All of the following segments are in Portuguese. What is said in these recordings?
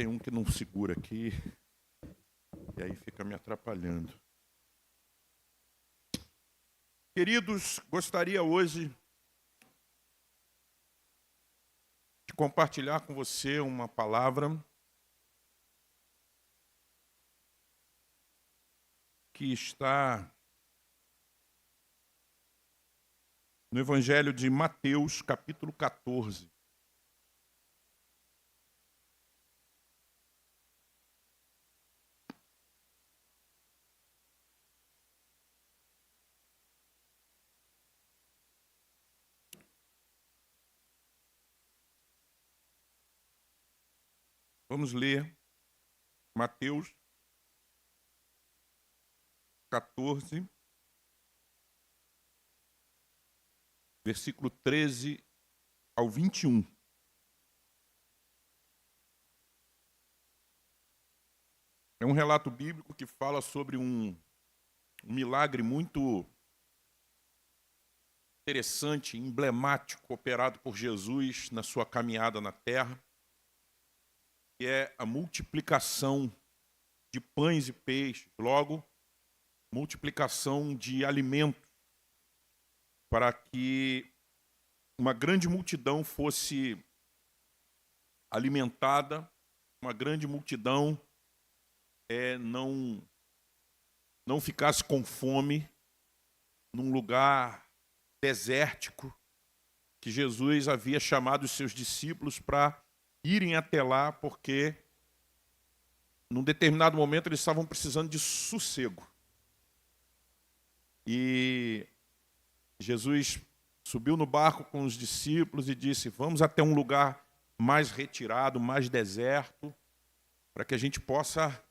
tem um que não segura aqui, e aí fica me atrapalhando. Queridos, gostaria hoje de compartilhar com você uma palavra que está no Evangelho de Mateus, capítulo 14. Vamos ler Mateus 14, versículo 13 ao 21. É um relato bíblico que fala sobre um milagre muito interessante, emblemático, operado por Jesus na sua caminhada na terra, que é a multiplicação de pães e peixes, logo, multiplicação de alimentos, para que uma grande multidão fosse alimentada, uma grande multidão não ficasse com fome num lugar desértico que Jesus havia chamado os seus discípulos para irem até lá, porque num determinado momento eles estavam precisando de sossego. E Jesus subiu no barco com os discípulos e disse: vamos até um lugar mais retirado, mais deserto, para que a gente possa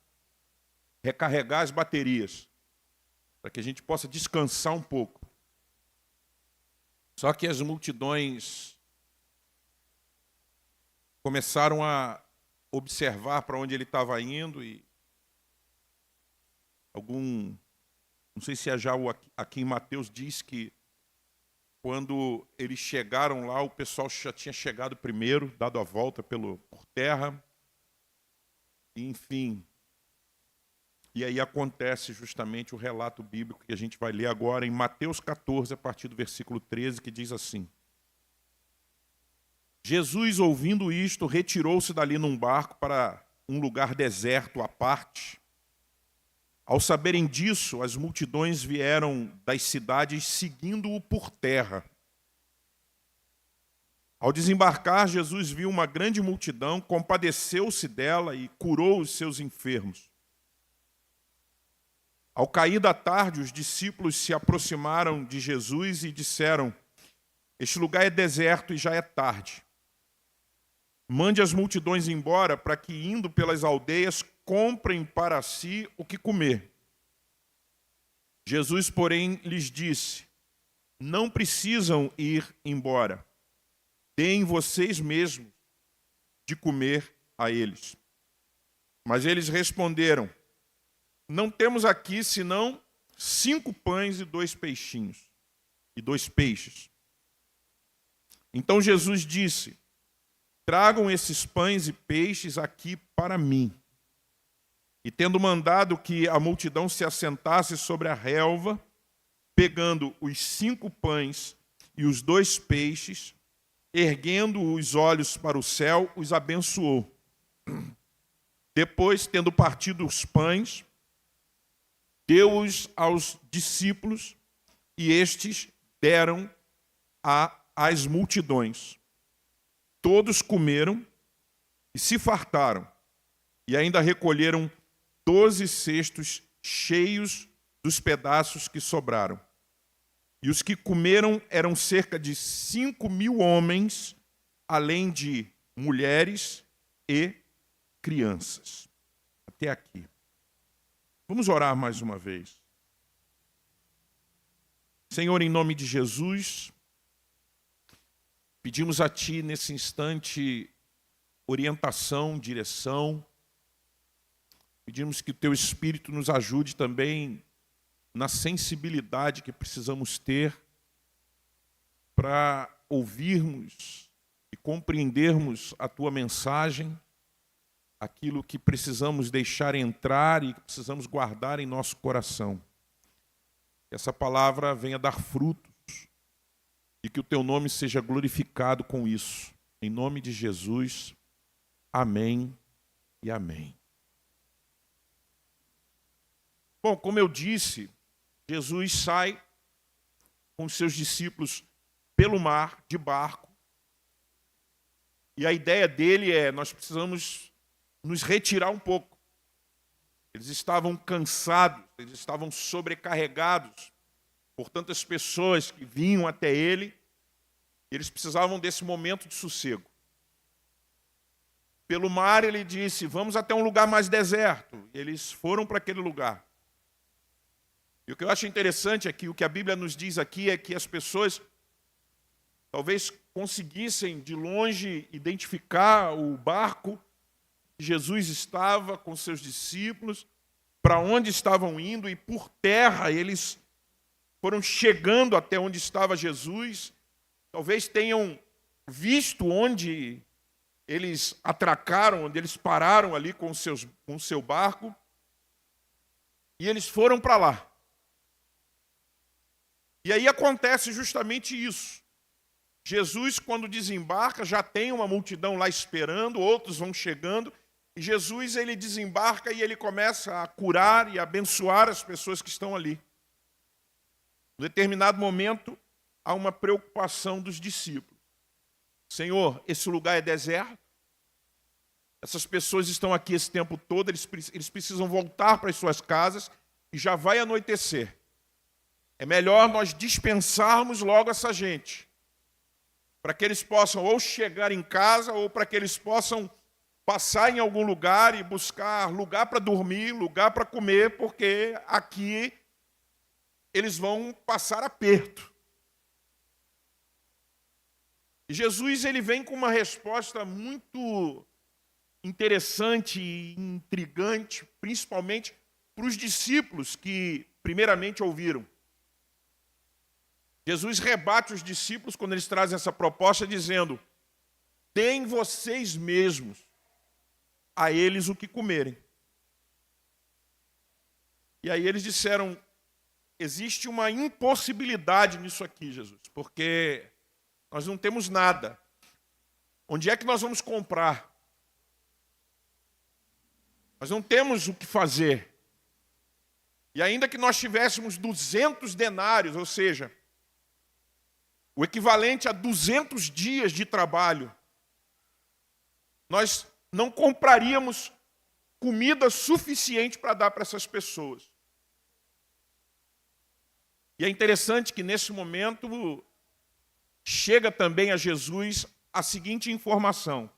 recarregar as baterias, para que a gente possa descansar um pouco. Só que as multidões começaram a observar para onde ele estava indo e não sei se é já aqui em Mateus diz que quando eles chegaram lá, o pessoal já tinha chegado primeiro, dado a volta por terra, enfim. E aí acontece justamente o relato bíblico que a gente vai ler agora em Mateus 14, a partir do versículo 13, que diz assim: Jesus, ouvindo isto, retirou-se dali num barco para um lugar deserto à parte. Ao saberem disso, as multidões vieram das cidades seguindo-o por terra. Ao desembarcar, Jesus viu uma grande multidão, compadeceu-se dela e curou os seus enfermos. Ao cair da tarde, os discípulos se aproximaram de Jesus e disseram: este lugar é deserto e já é tarde. Mande as multidões embora para que, indo pelas aldeias, comprem para si o que comer. Jesus, porém, lhes disse: não precisam ir embora. Deem vocês mesmos de comer a eles. Mas eles responderam: não temos aqui senão 5 pães e 2 peixinhos, e 2 peixes. Então Jesus disse: tragam esses pães e peixes aqui para mim. E tendo mandado que a multidão se assentasse sobre a relva, pegando os 5 pães e os 2 peixes, erguendo os olhos para o céu, os abençoou. Depois, tendo partido os pães, deu-os aos discípulos, e estes deram às multidões. Todos comeram e se fartaram, e ainda recolheram 12 cestos cheios dos pedaços que sobraram. E os que comeram eram cerca de 5.000 homens, além de mulheres e crianças. Até aqui. Vamos orar mais uma vez. Senhor, em nome de Jesus, pedimos a Ti nesse instante orientação, direção. Pedimos que o Teu Espírito nos ajude também na sensibilidade que precisamos ter para ouvirmos e compreendermos a Tua mensagem aquilo que precisamos deixar entrar e que precisamos guardar em nosso coração. Que essa palavra venha dar frutos e que o teu nome seja glorificado com isso. Em nome de Jesus, amém e amém. Bom, como eu disse, Jesus sai com os seus discípulos pelo mar, de barco. E a ideia dele é, nós precisamos nos retirar um pouco. Eles estavam cansados, eles estavam sobrecarregados por tantas pessoas que vinham até ele. E eles precisavam desse momento de sossego. Pelo mar ele disse, vamos até um lugar mais deserto. E eles foram para aquele lugar. E o que eu acho interessante é que o que a Bíblia nos diz aqui é que as pessoas talvez conseguissem de longe identificar o barco que Jesus estava com seus discípulos, para onde estavam indo, e por terra eles foram chegando até onde estava Jesus. Talvez tenham visto onde eles atracaram, onde eles pararam ali com o seu barco, e eles foram para lá. E aí acontece justamente isso. Jesus, quando desembarca, já tem uma multidão lá esperando, outros vão chegando, e Jesus ele desembarca e ele começa a curar e abençoar as pessoas que estão ali. Em determinado momento, há uma preocupação dos discípulos. Senhor, esse lugar é deserto, essas pessoas estão aqui esse tempo todo, eles precisam voltar para as suas casas e já vai anoitecer. É melhor nós dispensarmos logo essa gente, para que eles possam ou chegar em casa, ou para que eles possam passar em algum lugar e buscar lugar para dormir, lugar para comer, porque aqui eles vão passar aperto. E Jesus ele vem com uma resposta muito interessante e intrigante, principalmente para os discípulos que primeiramente ouviram. Jesus rebate os discípulos quando eles trazem essa proposta, dizendo, deem vocês mesmos a eles o que comerem. E aí eles disseram, existe uma impossibilidade nisso aqui, Jesus, porque nós não temos nada. Onde é que nós vamos comprar? Nós não temos o que fazer. E ainda que nós tivéssemos 200 denários, ou seja, o equivalente a 200 dias de trabalho, nós não compraríamos comida suficiente para dar para essas pessoas. E é interessante que nesse momento chega também a Jesus a seguinte informação: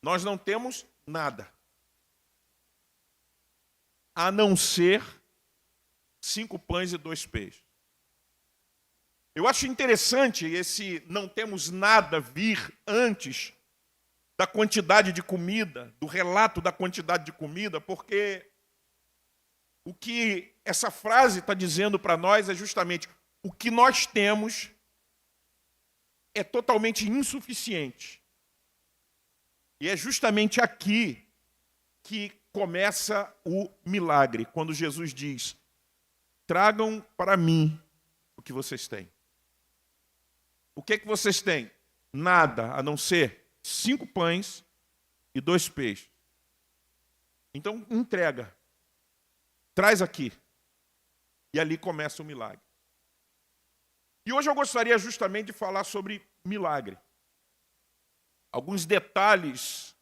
nós não temos nada, a não ser 5 pães e 2 peixes. Eu acho interessante esse não temos nada vir antes da quantidade de comida, do relato da quantidade de comida, porque o que essa frase está dizendo para nós é justamente o que nós temos é totalmente insuficiente. E é justamente aqui que começa o milagre, quando Jesus diz, tragam para mim o que vocês têm. O que é que vocês têm? Nada, a não ser 5 pães e 2 peixes. Então, entrega. Traz aqui. E ali começa o milagre. E hoje eu gostaria justamente de falar sobre milagre. Alguns detalhes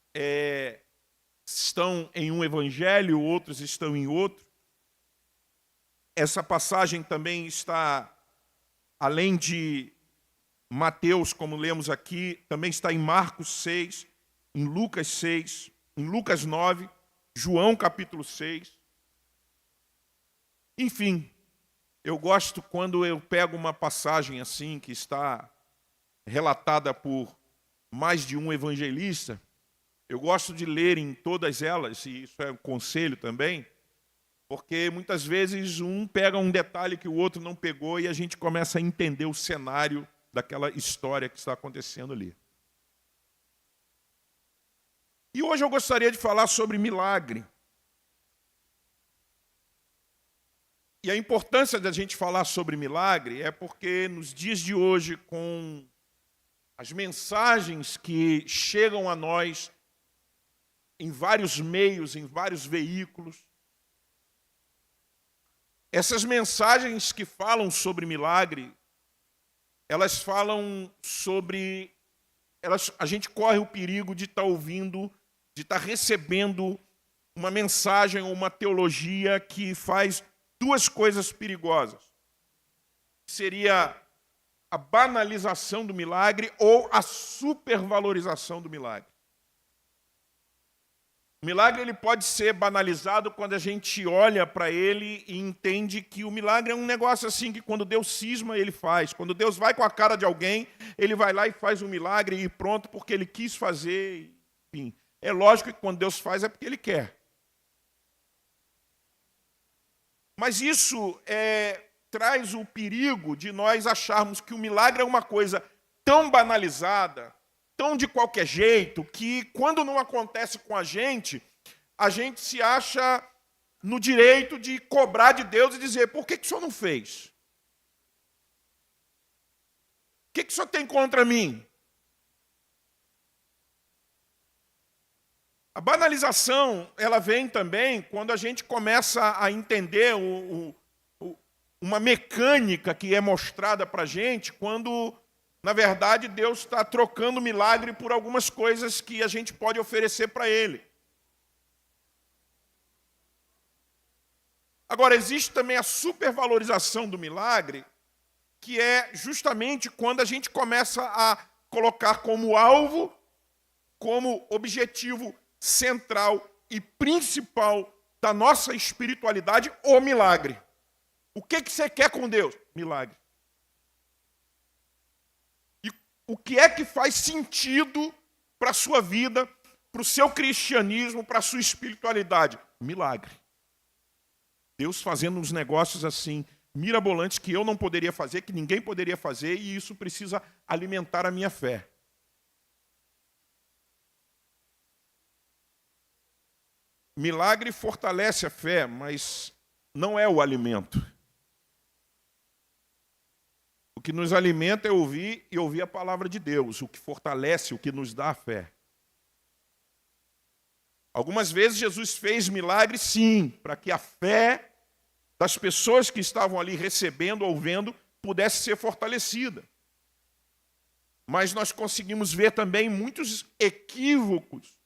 estão em um evangelho, outros estão em outro. Essa passagem também está, além de Mateus, como lemos aqui, também está em Marcos 6, em Lucas 6, em Lucas 9, João capítulo 6. Enfim, eu gosto quando eu pego uma passagem assim, que está relatada por mais de um evangelista, eu gosto de ler em todas elas, e isso é um conselho também, porque muitas vezes um pega um detalhe que o outro não pegou e a gente começa a entender o cenário daquela história que está acontecendo ali. E hoje eu gostaria de falar sobre milagre. E a importância da gente falar sobre milagre é porque nos dias de hoje, com as mensagens que chegam a nós em vários meios, em vários veículos, essas mensagens que falam sobre milagre, elas falam sobre... a gente corre o perigo de estar ouvindo, de estar recebendo uma mensagem ou uma teologia que faz duas coisas perigosas. Seria a banalização do milagre ou a supervalorização do milagre. O milagre ele pode ser banalizado quando a gente olha para ele e entende que o milagre é um negócio assim que quando Deus cisma, ele faz. Quando Deus vai com a cara de alguém, ele vai lá e faz um milagre e pronto, porque ele quis fazer. Enfim, é lógico que quando Deus faz é porque ele quer. Mas isso traz o perigo de nós acharmos que o milagre é uma coisa tão banalizada, tão de qualquer jeito, que quando não acontece com a gente se acha no direito de cobrar de Deus e dizer, por que o senhor não fez? O que o senhor tem contra mim? A banalização, ela vem também quando a gente começa a entender uma mecânica que é mostrada para a gente, quando, na verdade, Deus está trocando o milagre por algumas coisas que a gente pode oferecer para Ele. Agora, existe também a supervalorização do milagre, que é justamente quando a gente começa a colocar como alvo, como objetivo central e principal da nossa espiritualidade o milagre. O que você quer com Deus? Milagre. E o que é que faz sentido para a sua vida, para o seu cristianismo, para a sua espiritualidade? Milagre. Deus fazendo uns negócios assim, mirabolantes, que eu não poderia fazer, que ninguém poderia fazer, e isso precisa alimentar a minha fé. Milagre fortalece a fé, mas não é o alimento. O que nos alimenta é ouvir e ouvir a palavra de Deus, o que fortalece, o que nos dá a fé. Algumas vezes Jesus fez milagres, sim, para que a fé das pessoas que estavam ali recebendo ou vendo pudesse ser fortalecida. Mas nós conseguimos ver também muitos equívocos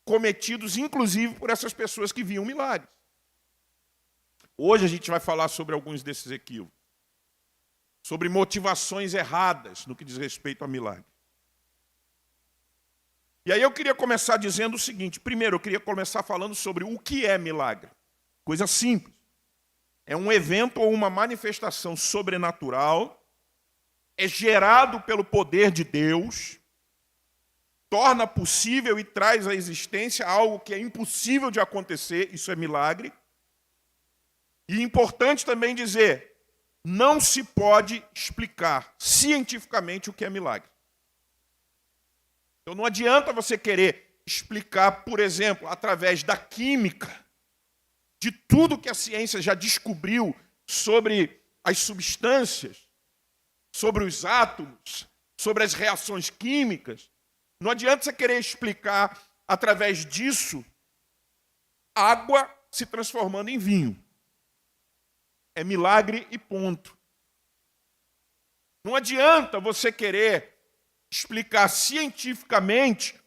cometidos, inclusive, por essas pessoas que viam milagres. Hoje a gente vai falar sobre alguns desses equívocos, sobre motivações erradas no que diz respeito a milagre. E aí eu queria começar dizendo o seguinte: primeiro, eu queria começar falando sobre o que é milagre. Coisa simples. É um evento ou uma manifestação sobrenatural, é gerado pelo poder de Deus, torna possível e traz à existência algo que é impossível de acontecer, isso é milagre. E importante também dizer, não se pode explicar cientificamente o que é milagre. Então não adianta você querer explicar, por exemplo, através da química, de tudo que a ciência já descobriu sobre as substâncias, sobre os átomos, sobre as reações químicas. Não adianta você querer explicar, através disso, água se transformando em vinho. É milagre e ponto. Não adianta você querer explicar cientificamente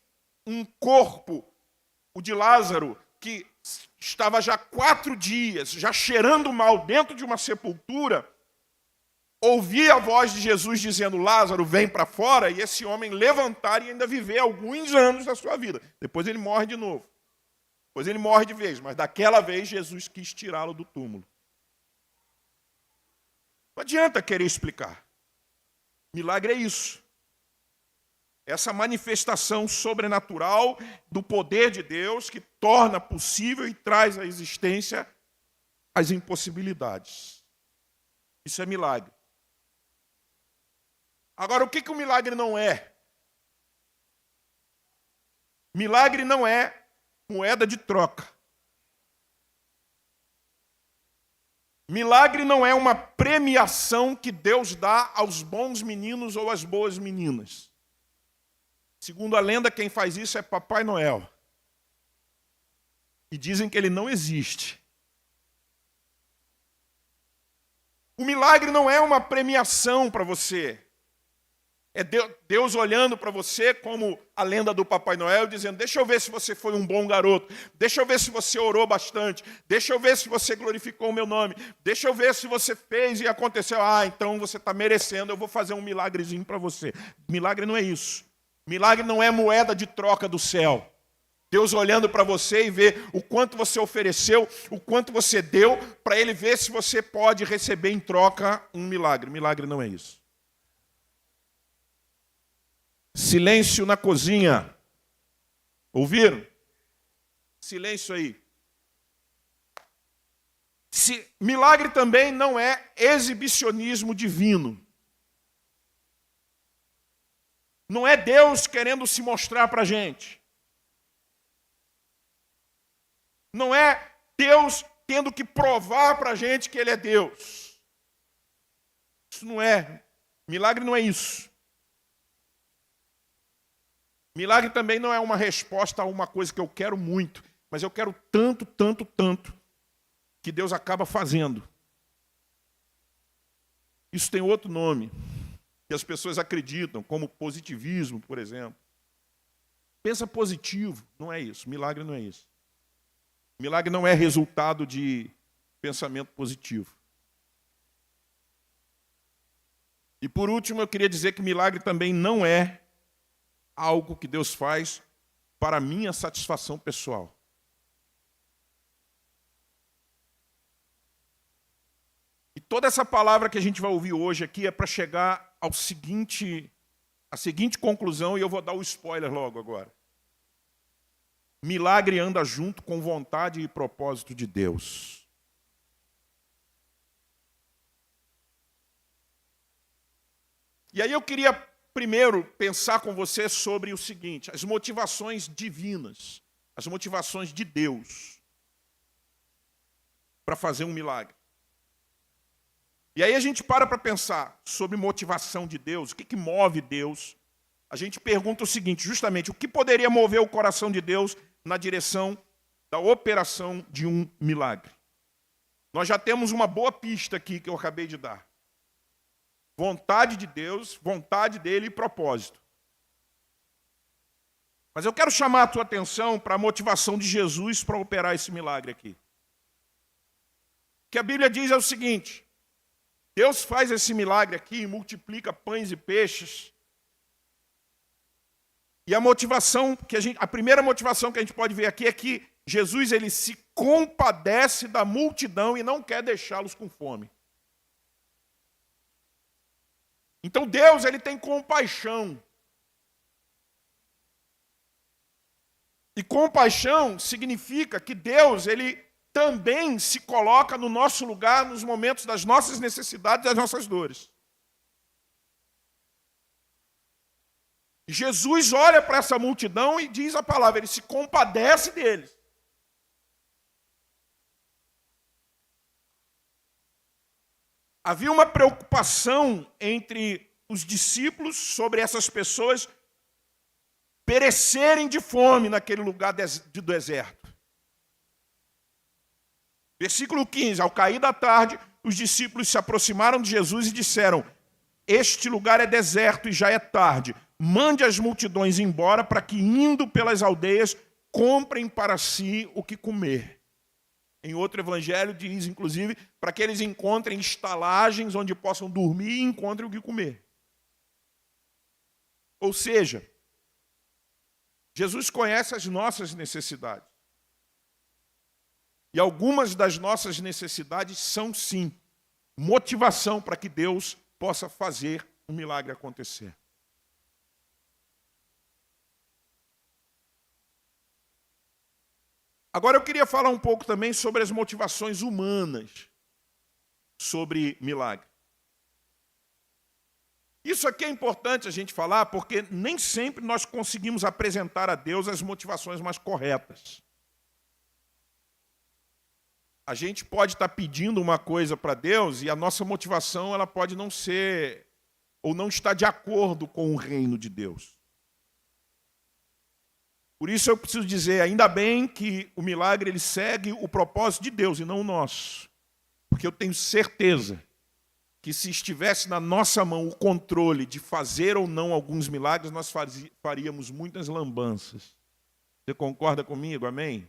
um corpo, o de Lázaro, que estava já 4 dias, já cheirando mal dentro de uma sepultura, ouvir a voz de Jesus dizendo, Lázaro, vem para fora, e esse homem levantar e ainda viver alguns anos da sua vida. Depois ele morre de novo. Depois ele morre de vez, mas daquela vez Jesus quis tirá-lo do túmulo. Não adianta querer explicar. Milagre é isso. Essa manifestação sobrenatural do poder de Deus que torna possível e traz à existência as impossibilidades. Isso é milagre. Agora, o que o milagre não é? Milagre não é moeda de troca. Milagre não é uma premiação que Deus dá aos bons meninos ou às boas meninas. Segundo a lenda, quem faz isso é Papai Noel. E dizem que ele não existe. O milagre não é uma premiação para você. É Deus olhando para você como a lenda do Papai Noel, dizendo, deixa eu ver se você foi um bom garoto, deixa eu ver se você orou bastante, deixa eu ver se você glorificou o meu nome, deixa eu ver se você fez e aconteceu. Então você está merecendo, eu vou fazer um milagrezinho para você. Milagre não é isso. Milagre não é moeda de troca do céu. Deus olhando para você e ver o quanto você ofereceu, o quanto você deu, para Ele ver se você pode receber em troca um milagre. Milagre não é isso. Silêncio na cozinha. Ouviram? Silêncio aí. Milagre também não é exibicionismo divino. Não é Deus querendo se mostrar para a gente. Não é Deus tendo que provar para a gente que Ele é Deus. Isso não é. Milagre não é isso. Milagre também não é uma resposta a uma coisa que eu quero muito, mas eu quero tanto, tanto, tanto, que Deus acaba fazendo. Isso tem outro nome, que as pessoas acreditam, como positivismo, por exemplo. Pensa positivo, não é isso. Milagre não é isso. Milagre não é resultado de pensamento positivo. E por último, eu queria dizer que milagre também não é algo que Deus faz para a minha satisfação pessoal. E toda essa palavra que a gente vai ouvir hoje aqui é para chegar à seguinte conclusão, e eu vou dar o spoiler logo agora. Milagre anda junto com vontade e propósito de Deus. E aí eu queria primeiro pensar com você sobre o seguinte, as motivações divinas, as motivações de Deus para fazer um milagre. E aí a gente para pensar sobre motivação de Deus, o que move Deus. A gente pergunta o seguinte, justamente, o que poderia mover o coração de Deus na direção da operação de um milagre? Nós já temos uma boa pista aqui que eu acabei de dar. Vontade de Deus, vontade dele e propósito. Mas eu quero chamar a tua atenção para a motivação de Jesus para operar esse milagre aqui. O que a Bíblia diz é o seguinte, Deus faz esse milagre aqui, multiplica pães e peixes. E a primeira motivação que a gente pode ver aqui é que Jesus ele se compadece da multidão e não quer deixá-los com fome. Então Deus ele tem compaixão. E compaixão significa que Deus ele também se coloca no nosso lugar nos momentos das nossas necessidades e das nossas dores. Jesus olha para essa multidão e diz a palavra, ele se compadece deles. Havia uma preocupação entre os discípulos sobre essas pessoas perecerem de fome naquele lugar do deserto. Versículo 15, ao cair da tarde, os discípulos se aproximaram de Jesus e disseram, este lugar é deserto e já é tarde. Mande as multidões embora para que, indo pelas aldeias, comprem para si o que comer. Em outro evangelho diz, inclusive, para que eles encontrem estalagens onde possam dormir e encontrem o que comer. Ou seja, Jesus conhece as nossas necessidades. E algumas das nossas necessidades são, sim, motivação para que Deus possa fazer um milagre acontecer. Agora eu queria falar um pouco também sobre as motivações humanas sobre milagre. Isso aqui é importante a gente falar, porque nem sempre nós conseguimos apresentar a Deus as motivações mais corretas. A gente pode estar pedindo uma coisa para Deus e a nossa motivação ela pode não ser ou não estar de acordo com o reino de Deus. Por isso eu preciso dizer, ainda bem que o milagre ele segue o propósito de Deus e não o nosso. Porque eu tenho certeza que se estivesse na nossa mão o controle de fazer ou não alguns milagres, nós faríamos muitas lambanças. Você concorda comigo? Amém?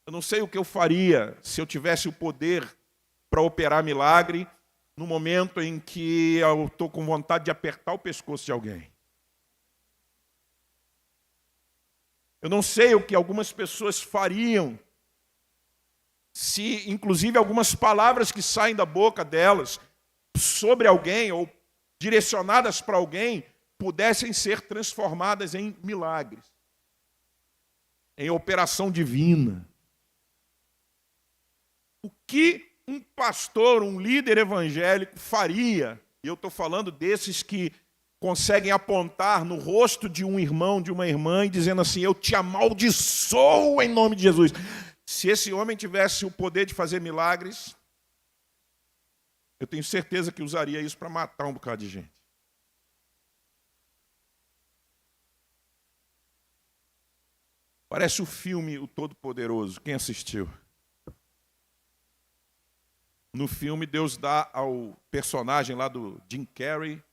Eu não sei o que eu faria se eu tivesse o poder para operar milagre no momento em que eu estou com vontade de apertar o pescoço de alguém. Eu não sei o que algumas pessoas fariam se, inclusive, algumas palavras que saem da boca delas sobre alguém ou direcionadas para alguém pudessem ser transformadas em milagres, em operação divina. O que um pastor, um líder evangélico faria, e eu estou falando desses que conseguem apontar no rosto de um irmão, de uma irmã, e dizendo assim, eu te amaldiçoo em nome de Jesus. Se esse homem tivesse o poder de fazer milagres, eu tenho certeza que usaria isso para matar um bocado de gente. Parece o filme O Todo-Poderoso. Quem assistiu? No filme, Deus dá ao personagem lá do Jim Carrey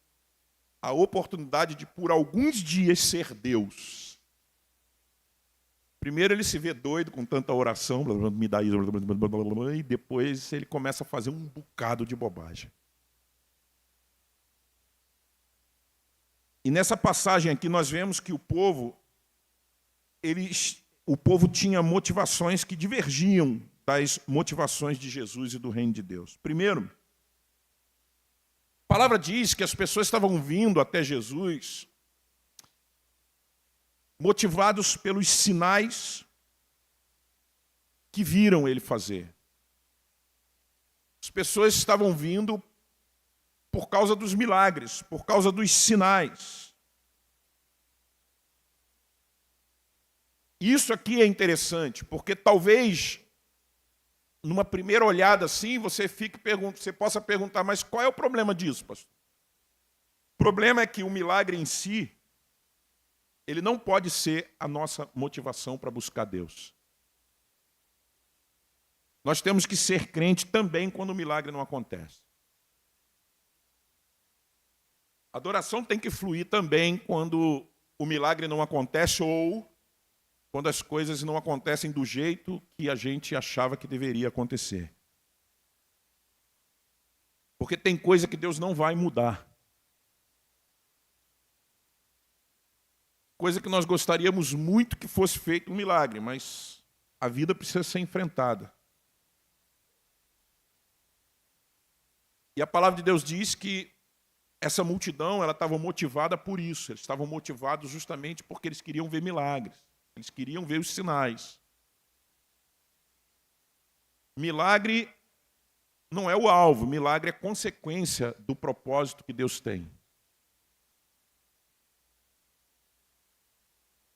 a oportunidade de, por alguns dias, ser Deus. Primeiro ele se vê doido com tanta oração, me dá isso, e depois ele começa a fazer um bocado de bobagem. E nessa passagem aqui nós vemos que o povo tinha motivações que divergiam das motivações de Jesus e do reino de Deus. Primeiro, a palavra diz que as pessoas estavam vindo até Jesus motivados pelos sinais que viram ele fazer. As pessoas estavam vindo por causa dos milagres, por causa dos sinais. Isso aqui é interessante, porque talvez, numa primeira olhada assim, você possa perguntar, mas qual é o problema disso, pastor? O problema é que o milagre em si, ele não pode ser a nossa motivação para buscar Deus. Nós temos que ser crente também quando o milagre não acontece. A adoração tem que fluir também quando o milagre não acontece ou quando as coisas não acontecem do jeito que a gente achava que deveria acontecer. Porque tem coisa que Deus não vai mudar. Coisa que nós gostaríamos muito que fosse feito um milagre, mas a vida precisa ser enfrentada. E a palavra de Deus diz que essa multidão ela estava motivada por isso. Eles estavam motivados justamente porque eles queriam ver milagres. Eles queriam ver os sinais. Milagre não é o alvo, milagre é consequência do propósito que Deus tem.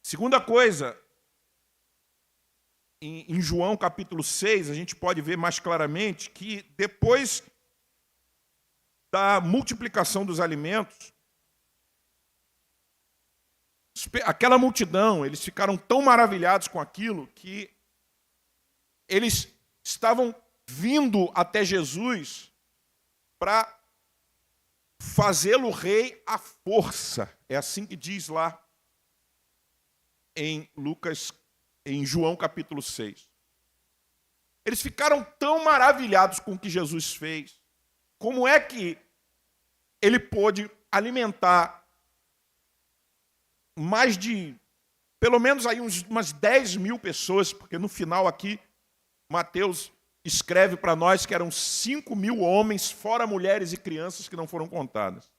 Segunda coisa, em João capítulo 6, a gente pode ver mais claramente que depois da multiplicação dos alimentos, aquela multidão, eles ficaram tão maravilhados com aquilo que eles estavam vindo até Jesus para fazê-lo rei à força. É assim que diz lá em João capítulo 6. Eles ficaram tão maravilhados com o que Jesus fez. Como é que ele pôde alimentar mais de, pelo menos aí umas 10 mil pessoas, porque no final aqui, Mateus escreve para nós que eram 5 mil homens, fora mulheres e crianças que não foram contadas.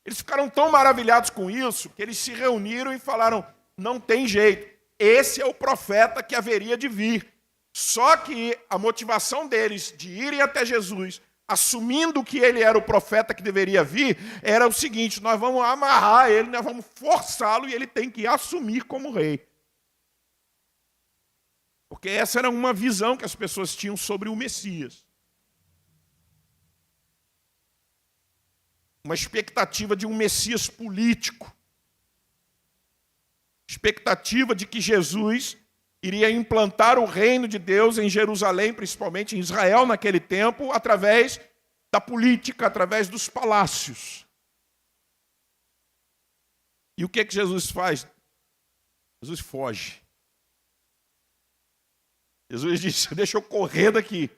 Eles ficaram tão maravilhados com isso que eles se reuniram e falaram, não tem jeito, esse é o profeta que haveria de vir. Só que a motivação deles de irem até Jesus assumindo que ele era o profeta que deveria vir, era o seguinte: nós vamos amarrar ele, nós vamos forçá-lo e ele tem que assumir como rei. Porque essa era uma visão que as pessoas tinham sobre o Messias. Uma expectativa de um Messias político. Expectativa de que Jesus iria implantar o reino de Deus em Jerusalém, principalmente em Israel naquele tempo, através da política, através dos palácios. E o que Jesus faz? Jesus foge. Jesus disse: deixa eu correr daqui,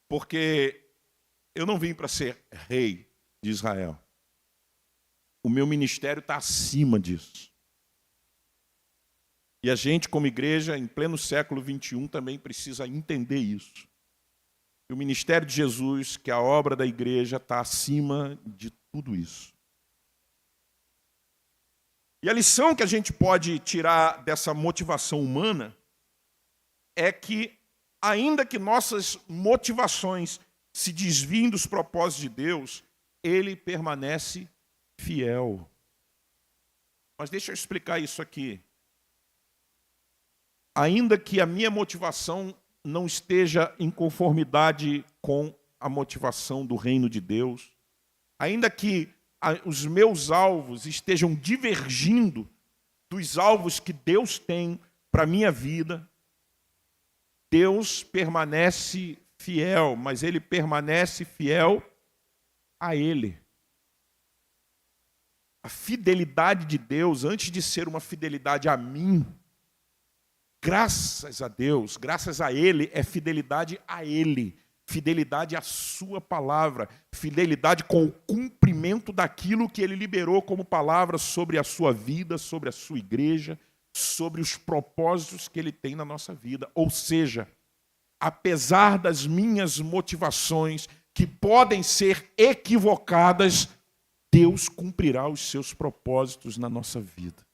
porque eu não vim para ser rei de Israel. O meu ministério está acima disso. E a gente, como igreja, em pleno século XXI, também precisa entender isso. Que o ministério de Jesus, que a obra da igreja, está acima de tudo isso. E a lição que a gente pode tirar dessa motivação humana é que, ainda que nossas motivações se desviem dos propósitos de Deus, Ele permanece fiel. Mas deixa eu explicar isso aqui. Ainda que a minha motivação não esteja em conformidade com a motivação do reino de Deus, ainda que os meus alvos estejam divergindo dos alvos que Deus tem para a minha vida, Deus permanece fiel, mas Ele permanece fiel a Ele. A fidelidade de Deus, antes de ser uma fidelidade a mim, graças a Deus, graças a Ele, é fidelidade a Ele, fidelidade à sua palavra, fidelidade com o cumprimento daquilo que Ele liberou como palavra sobre a sua vida, sobre a sua igreja, sobre os propósitos que Ele tem na nossa vida. Ou seja, apesar das minhas motivações, que podem ser equivocadas, Deus cumprirá os seus propósitos na nossa vida.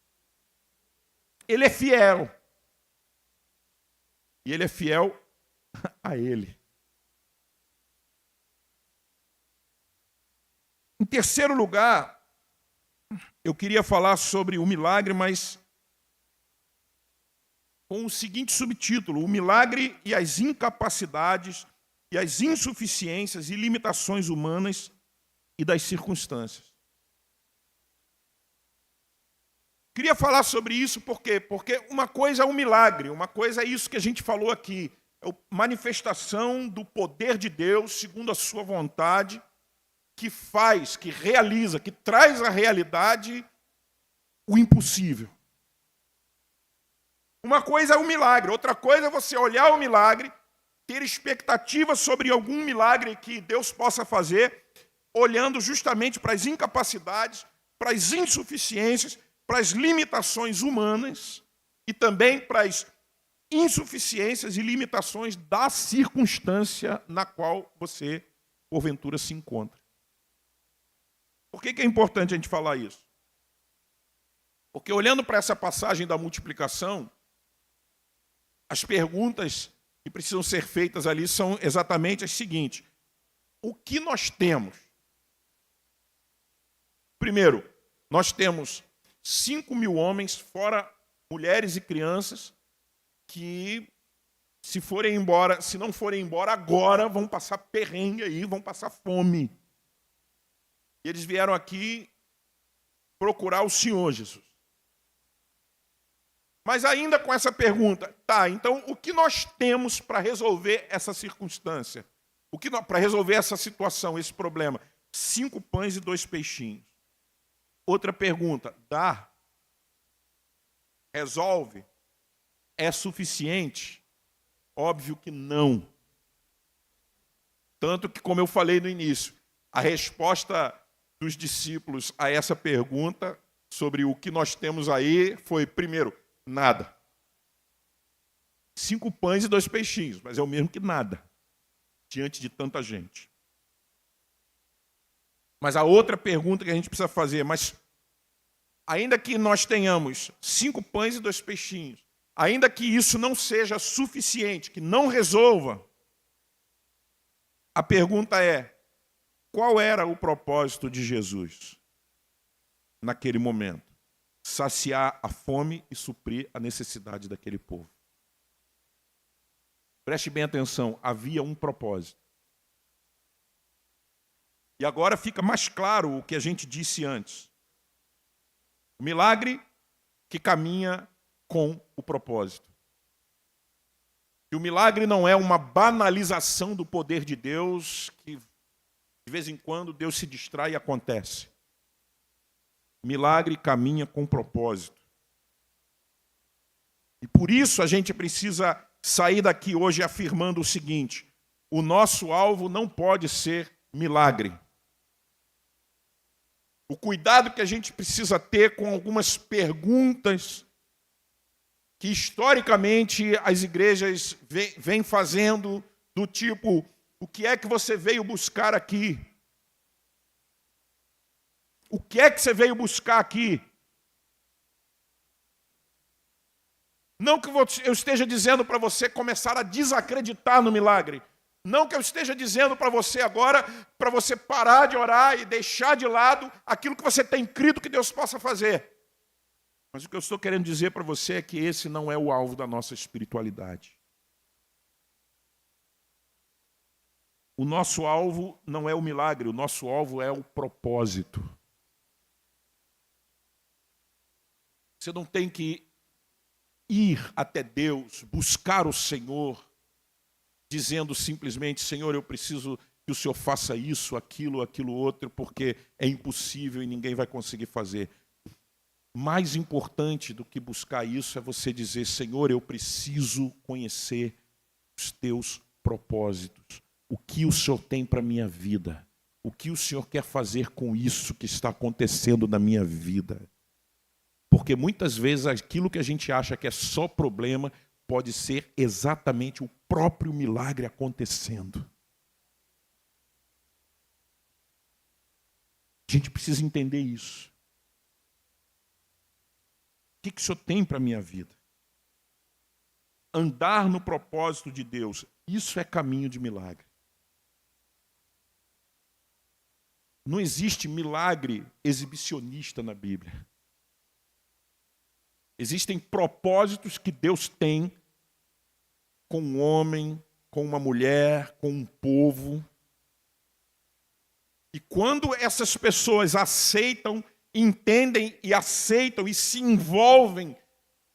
Ele é fiel. E Ele é fiel a Ele. Em terceiro lugar, eu queria falar sobre o milagre, mas com o seguinte subtítulo: o milagre e as incapacidades e as insuficiências e limitações humanas e das circunstâncias. Queria falar sobre isso por quê? Porque uma coisa é um milagre, uma coisa é isso que a gente falou aqui, é a manifestação do poder de Deus segundo a sua vontade, que faz, que realiza, que traz à realidade o impossível. Uma coisa é um milagre, outra coisa é você olhar o milagre, ter expectativa sobre algum milagre que Deus possa fazer, olhando justamente para as incapacidades, para as insuficiências, para as limitações humanas e também para as insuficiências e limitações da circunstância na qual você, porventura, se encontra. Por que é importante a gente falar isso? Porque olhando para essa passagem da multiplicação, as perguntas que precisam ser feitas ali são exatamente as seguintes: o que nós temos? Primeiro, nós temos 5.000 homens, fora mulheres e crianças, que se não forem embora agora, vão passar perrengue aí, vão passar fome. E eles vieram aqui procurar o Senhor Jesus. Mas ainda com essa pergunta, então o que nós temos para resolver essa circunstância? Para resolver essa situação, esse problema? 5 pães e 2 peixinhos. Outra pergunta, dá? Resolve? É suficiente? Óbvio que não. Tanto que, como eu falei no início, a resposta dos discípulos a essa pergunta sobre o que nós temos aí foi, primeiro, nada. 5 pães e 2 peixinhos, mas é o mesmo que nada, diante de tanta gente. Mas a outra pergunta que a gente precisa fazer, mas ainda que nós tenhamos 5 pães e 2 peixinhos, ainda que isso não seja suficiente, que não resolva, A pergunta é: qual era o propósito de Jesus naquele momento? Saciar a fome e suprir a necessidade daquele povo. Preste bem atenção, havia um propósito. E agora fica mais claro o que a gente disse antes. O milagre que caminha com o propósito. E o milagre não é uma banalização do poder de Deus, que de vez em quando Deus se distrai e acontece. O milagre caminha com propósito. E por isso a gente precisa sair daqui hoje afirmando o seguinte: o nosso alvo não pode ser milagre. O cuidado que a gente precisa ter com algumas perguntas que historicamente as igrejas vêm fazendo, do tipo: o que é que você veio buscar aqui? O que é que você veio buscar aqui? Não que eu esteja dizendo para você começar a desacreditar no milagre. Não que eu esteja dizendo para você agora, para você parar de orar e deixar de lado aquilo que você tem crido que Deus possa fazer. Mas o que eu estou querendo dizer para você é que esse não é o alvo da nossa espiritualidade. O nosso alvo não é o milagre, o nosso alvo é o propósito. Você não tem que ir até Deus, buscar o Senhor, dizendo simplesmente: Senhor, eu preciso que o Senhor faça isso, aquilo outro, porque é impossível e ninguém vai conseguir fazer. Mais importante do que buscar isso é você dizer: Senhor, eu preciso conhecer os teus propósitos. O que o Senhor tem para a minha vida? O que o Senhor quer fazer com isso que está acontecendo na minha vida? Porque muitas vezes aquilo que a gente acha que é só problema pode ser exatamente o próprio milagre acontecendo. A gente precisa entender isso. O que o Senhor tem para a minha vida? Andar no propósito de Deus, isso é caminho de milagre. Não existe milagre exibicionista na Bíblia. Existem propósitos que Deus tem com um homem, com uma mulher, com um povo. E quando essas pessoas aceitam, entendem e aceitam e se envolvem,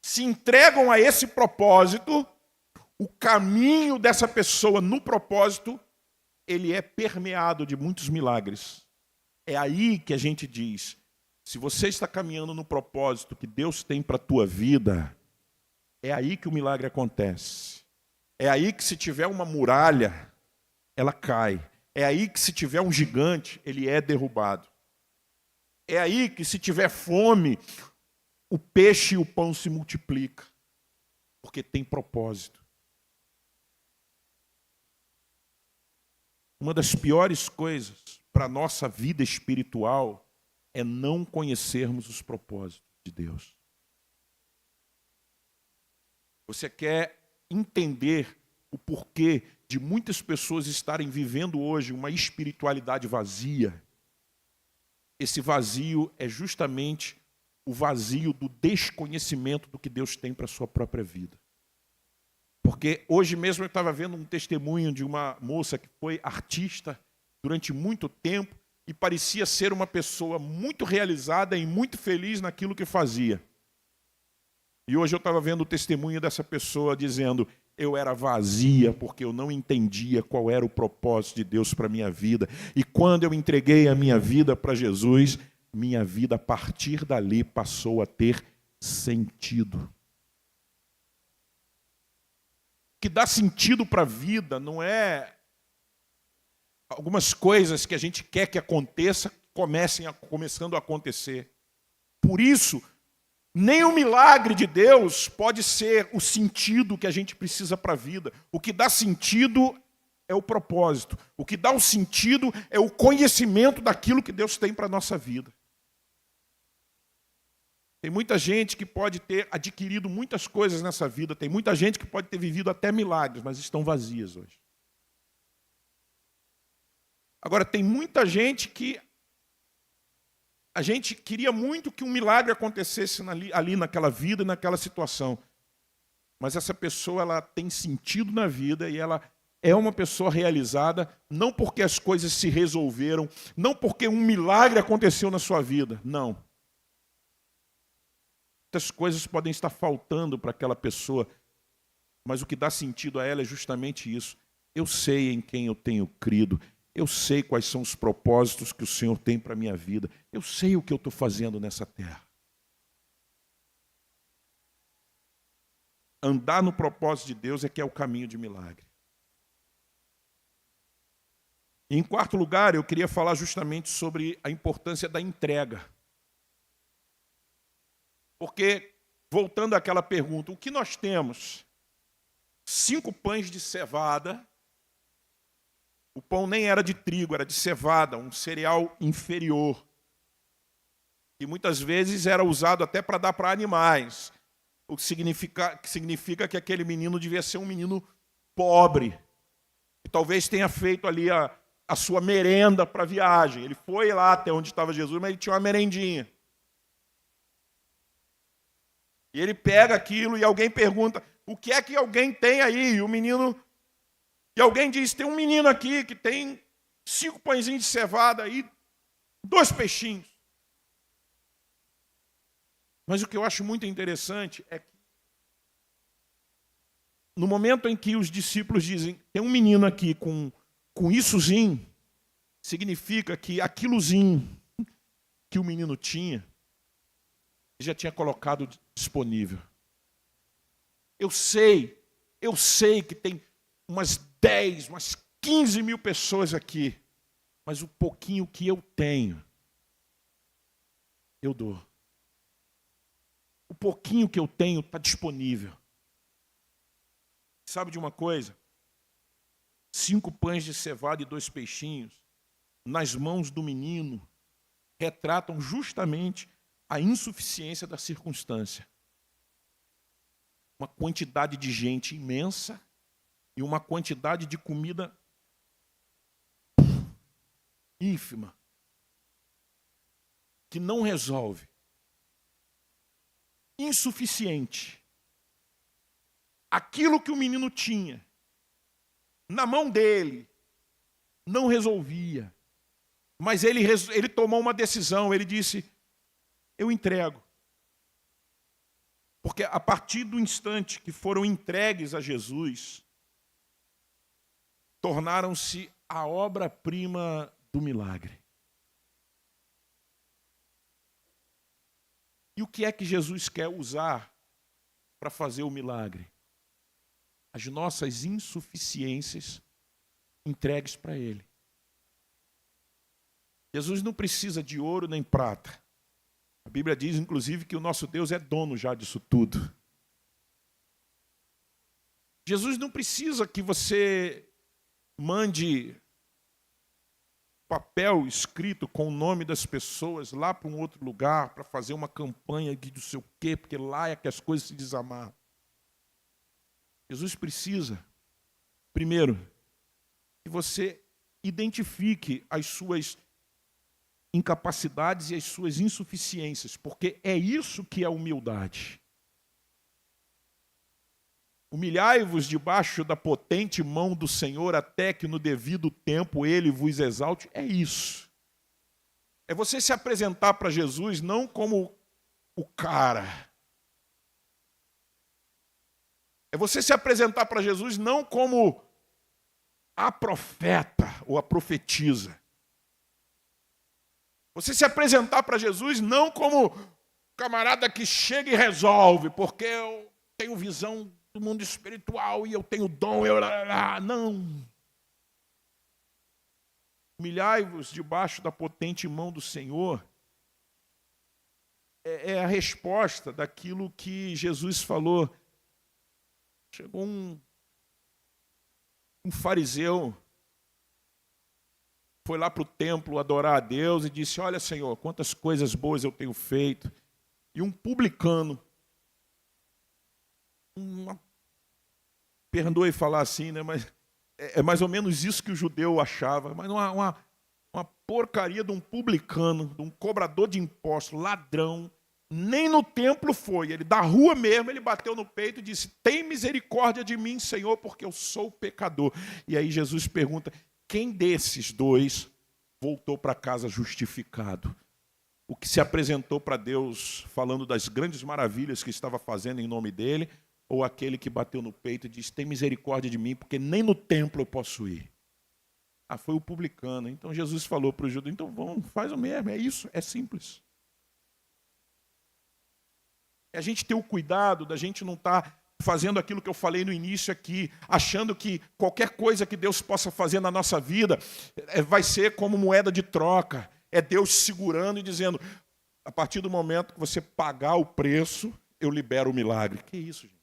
se entregam a esse propósito, o caminho dessa pessoa no propósito, ele é permeado de muitos milagres. É aí que a gente diz: se você está caminhando no propósito que Deus tem para a tua vida, é aí que o milagre acontece. É aí que, se tiver uma muralha, ela cai. É aí que, se tiver um gigante, ele é derrubado. É aí que, se tiver fome, o peixe e o pão se multiplicam. Porque tem propósito. Uma das piores coisas para a nossa vida espiritual é não conhecermos os propósitos de Deus. Você quer entender o porquê de muitas pessoas estarem vivendo hoje uma espiritualidade vazia? Esse vazio é justamente o vazio do desconhecimento do que Deus tem para a sua própria vida. Porque hoje mesmo eu estava vendo um testemunho de uma moça que foi artista durante muito tempo e parecia ser uma pessoa muito realizada e muito feliz naquilo que fazia. E hoje eu estava vendo o testemunho dessa pessoa dizendo: eu era vazia porque eu não entendia qual era o propósito de Deus para a minha vida. E quando eu entreguei a minha vida para Jesus, minha vida a partir dali passou a ter sentido. O que dá sentido para a vida não é algumas coisas que a gente quer que aconteça, começando a acontecer. Por isso, nem o milagre de Deus pode ser o sentido que a gente precisa para a vida. O que dá sentido é o propósito. O que dá o sentido é o conhecimento daquilo que Deus tem para a nossa vida. Tem muita gente que pode ter adquirido muitas coisas nessa vida. Tem muita gente que pode ter vivido até milagres, mas estão vazias hoje. Agora, tem muita gente que a gente queria muito que um milagre acontecesse ali naquela vida, naquela situação. Mas essa pessoa, ela tem sentido na vida e ela é uma pessoa realizada, não porque as coisas se resolveram, não porque um milagre aconteceu na sua vida, não. Muitas coisas podem estar faltando para aquela pessoa, mas o que dá sentido a ela é justamente isso. Eu sei em quem eu tenho crido, eu sei quais são os propósitos que o Senhor tem para a minha vida, eu sei o que eu estou fazendo nessa terra. Andar no propósito de Deus é que é o caminho de milagre. E, em quarto lugar, eu queria falar justamente sobre a importância da entrega. Porque, voltando àquela pergunta, o que nós temos? 5 pães de cevada. O pão nem era de trigo, era de cevada, um cereal inferior. E muitas vezes era usado até para dar para animais. O que significa que aquele menino devia ser um menino pobre. E talvez tenha feito ali a sua merenda para a viagem. Ele foi lá até onde estava Jesus, mas ele tinha uma merendinha. E ele pega aquilo e alguém pergunta, o que é que alguém tem aí? E alguém diz, tem um menino aqui que tem 5 pãezinhos de cevada e 2 peixinhos. Mas o que eu acho muito interessante é que no momento em que os discípulos dizem, tem um menino aqui com issozinho, significa que aquilozinho que o menino tinha, ele já tinha colocado disponível. Eu sei que tem umas 10, umas 15 mil pessoas aqui, mas o pouquinho que eu tenho, eu dou. O pouquinho que eu tenho está disponível. Sabe de uma coisa? 5 pães de cevada e 2 peixinhos, nas mãos do menino, retratam justamente a insuficiência da circunstância. Uma quantidade de gente imensa e uma quantidade de comida ínfima, que não resolve. Insuficiente. Aquilo que o menino tinha na mão dele não resolvia. Mas ele tomou uma decisão, ele disse, eu entrego. Porque a partir do instante que foram entregues a Jesus, tornaram-se a obra-prima do milagre. E o que é que Jesus quer usar para fazer o milagre? As nossas insuficiências entregues para Ele. Jesus não precisa de ouro nem prata. A Bíblia diz, inclusive, que o nosso Deus é dono já disso tudo. Jesus não precisa que você mande papel escrito com o nome das pessoas lá para um outro lugar para fazer uma campanha de não sei o quê, porque lá é que as coisas se desamarram. Jesus precisa, primeiro, que você identifique as suas incapacidades e as suas insuficiências, porque é isso que é humildade. Humilhai-vos debaixo da potente mão do Senhor, até que no devido tempo Ele vos exalte. É isso. É você se apresentar para Jesus não como o cara. É você se apresentar para Jesus não como a profeta ou a profetisa. Você se apresentar para Jesus não como camarada que chega e resolve, porque eu tenho visão do mundo espiritual e eu tenho dom, não. Humilhai-vos debaixo da potente mão do Senhor é a resposta daquilo que Jesus falou. Chegou um fariseu, foi lá para o templo adorar a Deus e disse, olha, Senhor, quantas coisas boas eu tenho feito. E um publicano, perdoe falar assim, né, mas é mais ou menos isso que o judeu achava, mas uma porcaria de um publicano, de um cobrador de impostos, ladrão, nem no templo foi. Ele, da rua mesmo, ele bateu no peito e disse: tem misericórdia de mim, Senhor, porque eu sou pecador. E aí Jesus pergunta: quem desses dois voltou para casa justificado? O que se apresentou para Deus falando das grandes maravilhas que estava fazendo em nome dele, ou aquele que bateu no peito e disse: tem misericórdia de mim, porque nem no templo eu posso ir? Ah, foi o publicano. Então Jesus falou para o judeu: então vamos, faz o mesmo, é isso, é simples. É a gente ter o cuidado da gente não estar fazendo aquilo que eu falei no início aqui, achando que qualquer coisa que Deus possa fazer na nossa vida vai ser como moeda de troca. É Deus segurando e dizendo: a partir do momento que você pagar o preço, eu libero o milagre. Que isso, gente?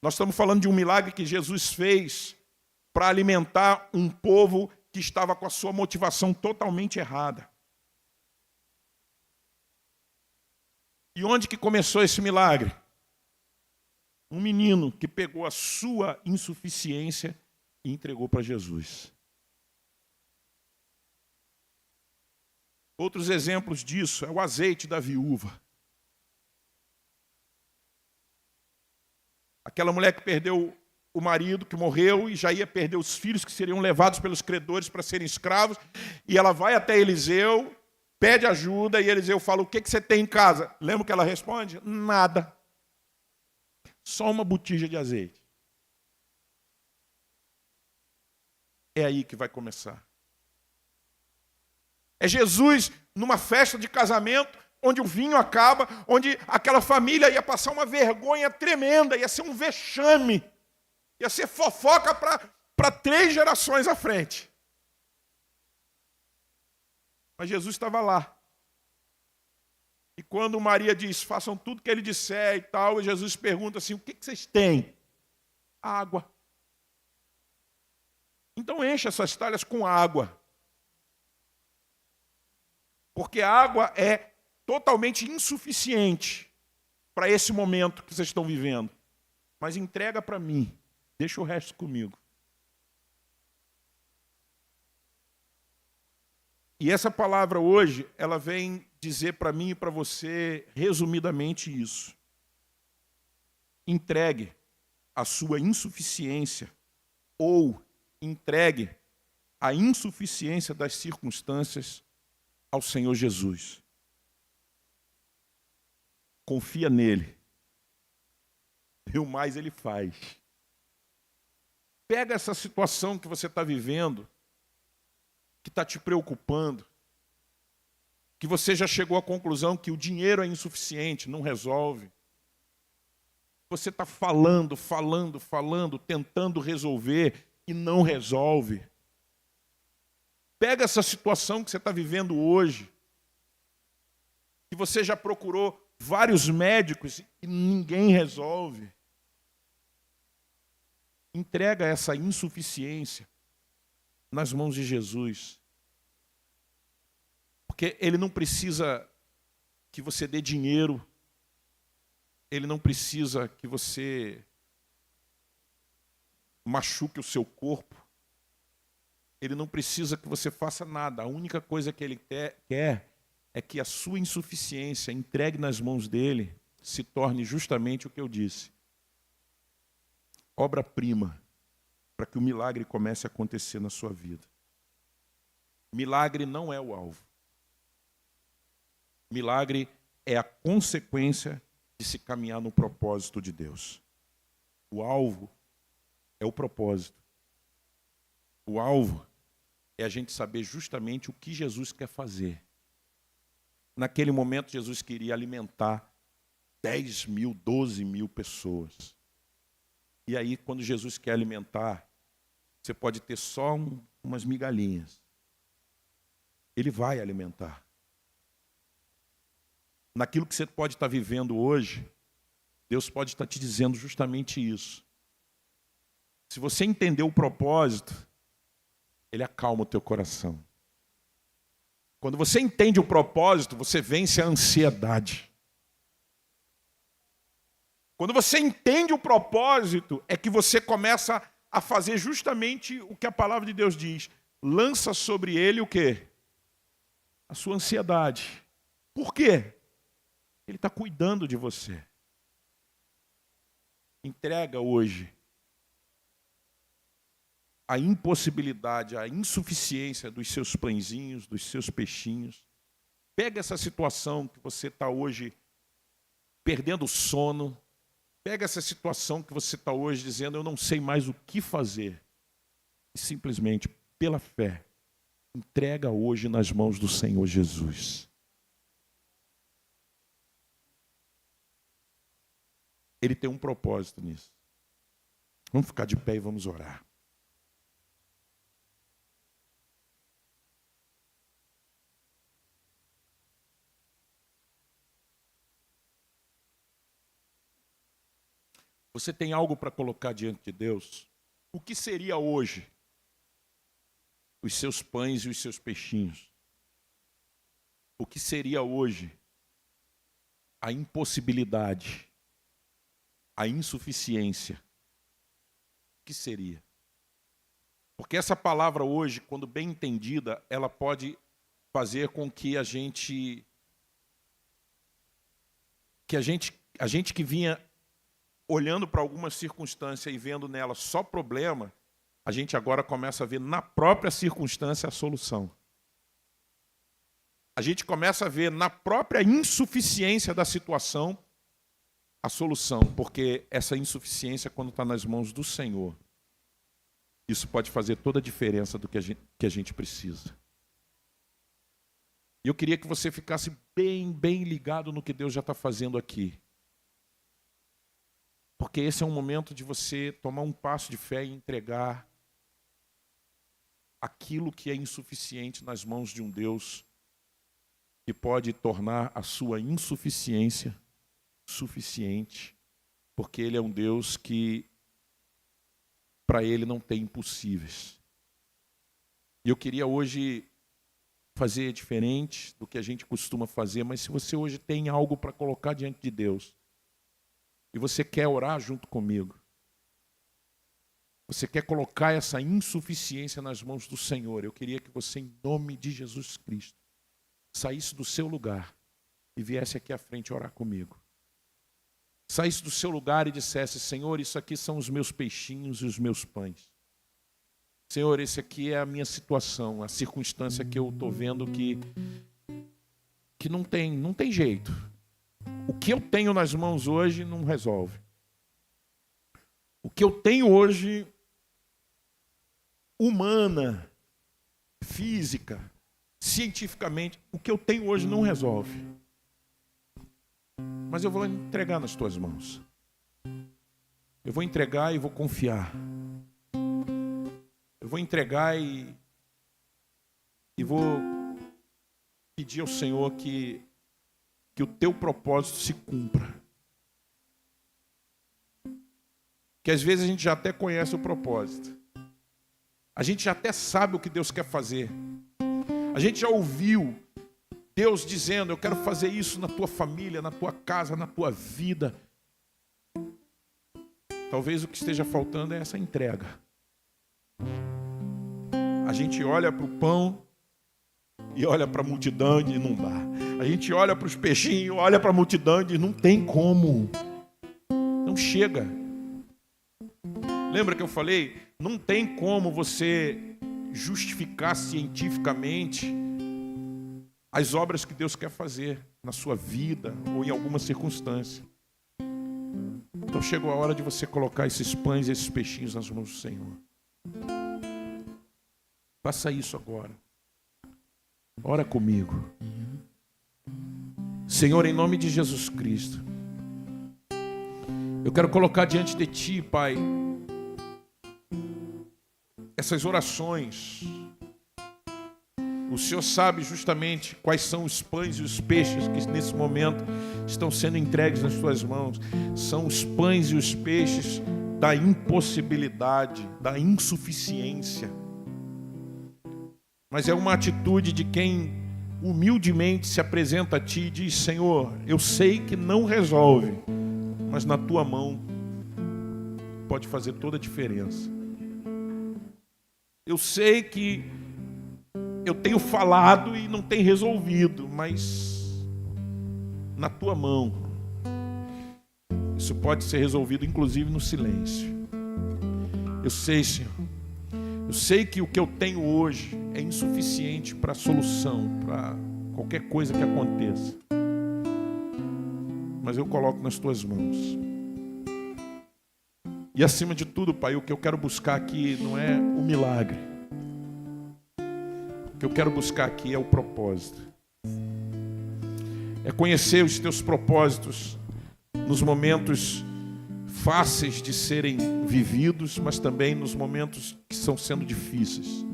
Nós estamos falando de um milagre que Jesus fez para alimentar um povo que estava com a sua motivação totalmente errada. E onde que começou esse milagre? Um menino que pegou a sua insuficiência e entregou para Jesus. Outros exemplos disso é o azeite da viúva. Aquela mulher que perdeu o marido, que morreu, e já ia perder os filhos que seriam levados pelos credores para serem escravos, e ela vai até Eliseu, pede ajuda, e Eliseu fala: o que você tem em casa? Lembra o que ela responde? Nada. Só uma botija de azeite. É aí que vai começar. É Jesus numa festa de casamento, onde o vinho acaba, onde aquela família ia passar uma vergonha tremenda, ia ser um vexame, ia ser fofoca para 3 gerações à frente. Mas Jesus estava lá. E quando Maria diz: façam tudo que ele disser e tal, e Jesus pergunta assim: o que vocês têm? Água. Então encha essas talhas com água. Porque a água é totalmente insuficiente para esse momento que vocês estão vivendo. Mas entrega para mim, deixa o resto comigo. E essa palavra hoje, ela vem dizer para mim e para você, resumidamente, isso. Entregue a sua insuficiência, ou entregue a insuficiência das circunstâncias ao Senhor Jesus. Confia nele. E o mais ele faz. Pega essa situação que você está vivendo, que está te preocupando, que você já chegou à conclusão que o dinheiro é insuficiente, não resolve. Você está falando, tentando resolver e não resolve. Pega essa situação que você está vivendo hoje, que você já procurou vários médicos e ninguém resolve. Entrega essa insuficiência nas mãos de Jesus. Porque ele não precisa que você dê dinheiro, ele não precisa que você machuque o seu corpo, ele não precisa que você faça nada. A única coisa que ele quer é que a sua insuficiência entregue nas mãos dele se torne justamente o que eu disse: obra-prima, para que o milagre comece a acontecer na sua vida. Milagre não é o alvo. Milagre é a consequência de se caminhar no propósito de Deus. O alvo é o propósito. O alvo é a gente saber justamente o que Jesus quer fazer. Naquele momento, Jesus queria alimentar 10 mil, 12 mil pessoas. E aí, quando Jesus quer alimentar, você pode ter só umas migalhinhas. Ele vai alimentar. Naquilo que você pode estar vivendo hoje, Deus pode estar te dizendo justamente isso. Se você entender o propósito, Ele acalma o teu coração. Quando você entende o propósito, você vence a ansiedade. Quando você entende o propósito, é que você começa a fazer justamente o que a palavra de Deus diz: lança sobre ele o quê? A sua ansiedade. Por quê? Ele está cuidando de você. Entrega hoje a impossibilidade, a insuficiência dos seus pãezinhos, dos seus peixinhos. Pega essa situação que você está hoje perdendo o sono. Pega essa situação que você está hoje dizendo, eu não sei mais o que fazer. E simplesmente, pela fé, entrega hoje nas mãos do Senhor Jesus. Ele tem um propósito nisso. Vamos ficar de pé e vamos orar. Você tem algo para colocar diante de Deus? O que seria hoje os seus pães e os seus peixinhos? O que seria hoje a impossibilidade, a insuficiência? O que seria? Porque essa palavra hoje, quando bem entendida, ela pode fazer com que a gente que vinha olhando para alguma circunstância e vendo nela só problema, a gente agora começa a ver na própria circunstância a solução. A gente começa a ver na própria insuficiência da situação a solução, porque essa insuficiência, quando está nas mãos do Senhor, isso pode fazer toda a diferença do que a gente precisa. E eu queria que você ficasse bem ligado no que Deus já está fazendo aqui. Porque esse é um momento de você tomar um passo de fé e entregar aquilo que é insuficiente nas mãos de um Deus que pode tornar a sua insuficiência suficiente, porque Ele é um Deus que, para Ele, não tem impossíveis. E eu queria hoje fazer diferente do que a gente costuma fazer, mas se você hoje tem algo para colocar diante de Deus, e você quer orar junto comigo, você quer colocar essa insuficiência nas mãos do Senhor, eu queria que você, em nome de Jesus Cristo, saísse do seu lugar e viesse aqui à frente orar comigo. Saísse do seu lugar e dissesse, Senhor, isso aqui são os meus peixinhos e os meus pães. Senhor, esse aqui é a minha situação, a circunstância que eu estou vendo que não tem jeito. O que eu tenho nas mãos hoje não resolve. O que eu tenho hoje, humana, física, cientificamente, o que eu tenho hoje não resolve. Mas eu vou entregar nas tuas mãos. Eu vou entregar e vou confiar. Eu vou entregar e vou pedir ao Senhor que o teu propósito se cumpra. Que às vezes a gente já até conhece o propósito. A gente já até sabe o que Deus quer fazer. A gente já ouviu Deus dizendo, eu quero fazer isso na tua família, na tua casa, na tua vida. Talvez o que esteja faltando é essa entrega. A gente olha para o pão e olha para a multidão e não dá. A gente olha para os peixinhos, olha para a multidão e diz, não tem como. Não chega. Lembra que eu falei? Não tem como você justificar cientificamente as obras que Deus quer fazer na sua vida ou em alguma circunstância. Então chegou a hora de você colocar esses pães e esses peixinhos nas mãos do Senhor. Faça isso agora. Ora comigo. Senhor, em nome de Jesus Cristo, eu quero colocar diante de Ti, Pai, essas orações. O Senhor sabe justamente quais são os pães e os peixes que nesse momento estão sendo entregues nas Tuas mãos. São os pães e os peixes da impossibilidade, da insuficiência. Mas é uma atitude de quem humildemente se apresenta a Ti e diz, Senhor, eu sei que não resolve, mas na Tua mão pode fazer toda a diferença. Eu sei que eu tenho falado e não tem resolvido, mas na tua mão. Isso pode ser resolvido, inclusive, no silêncio. Eu sei, Senhor. Eu sei que o que eu tenho hoje é insuficiente para a solução, para qualquer coisa que aconteça. Mas eu coloco nas tuas mãos. E acima de tudo, Pai, o que eu quero buscar aqui não é o milagre. O que eu quero buscar aqui é o propósito. É conhecer os teus propósitos nos momentos fáceis de serem vividos, mas também nos momentos que estão sendo difíceis.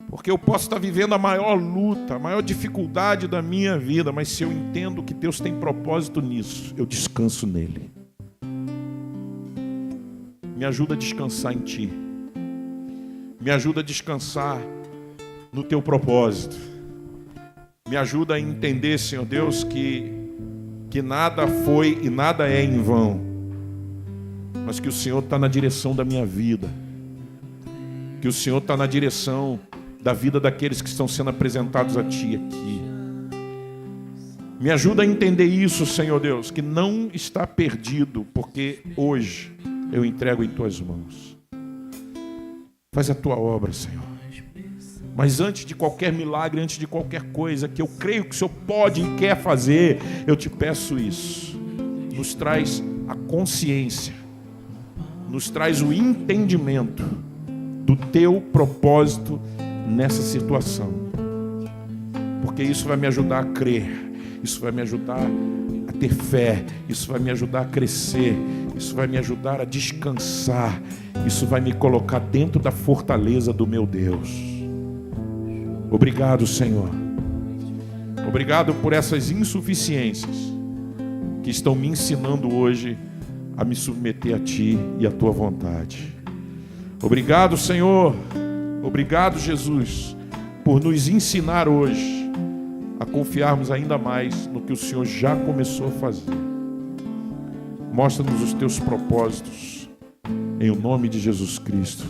Porque eu posso estar vivendo a maior luta, a maior dificuldade da minha vida, mas se eu entendo que Deus tem propósito nisso, eu descanso nele. Me ajuda a descansar em Ti. Me ajuda a descansar no Teu propósito. Me ajuda a entender, Senhor Deus, que nada foi e nada é em vão, mas que o Senhor está na direção da minha vida, que o Senhor está na direção da vida daqueles que estão sendo apresentados a Ti aqui. Me ajuda a entender isso, Senhor Deus, que não está perdido, porque hoje eu entrego em Tuas mãos. Faz a Tua obra, Senhor. Mas antes de qualquer milagre, antes de qualquer coisa que eu creio que o Senhor pode e quer fazer, eu te peço isso. Nos traz a consciência, nos traz o entendimento do Teu propósito nessa situação. Porque isso vai me ajudar a crer, isso vai me ajudar a ter fé, isso vai me ajudar a crescer, isso vai me ajudar a descansar, isso vai me colocar dentro da fortaleza do meu Deus. Obrigado, Senhor. Obrigado por essas insuficiências que estão me ensinando hoje a me submeter a Ti e à Tua vontade. Obrigado, Senhor. Obrigado, Jesus, por nos ensinar hoje a confiarmos ainda mais no que o Senhor já começou a fazer. Mostra-nos os Teus propósitos, em o nome de Jesus Cristo.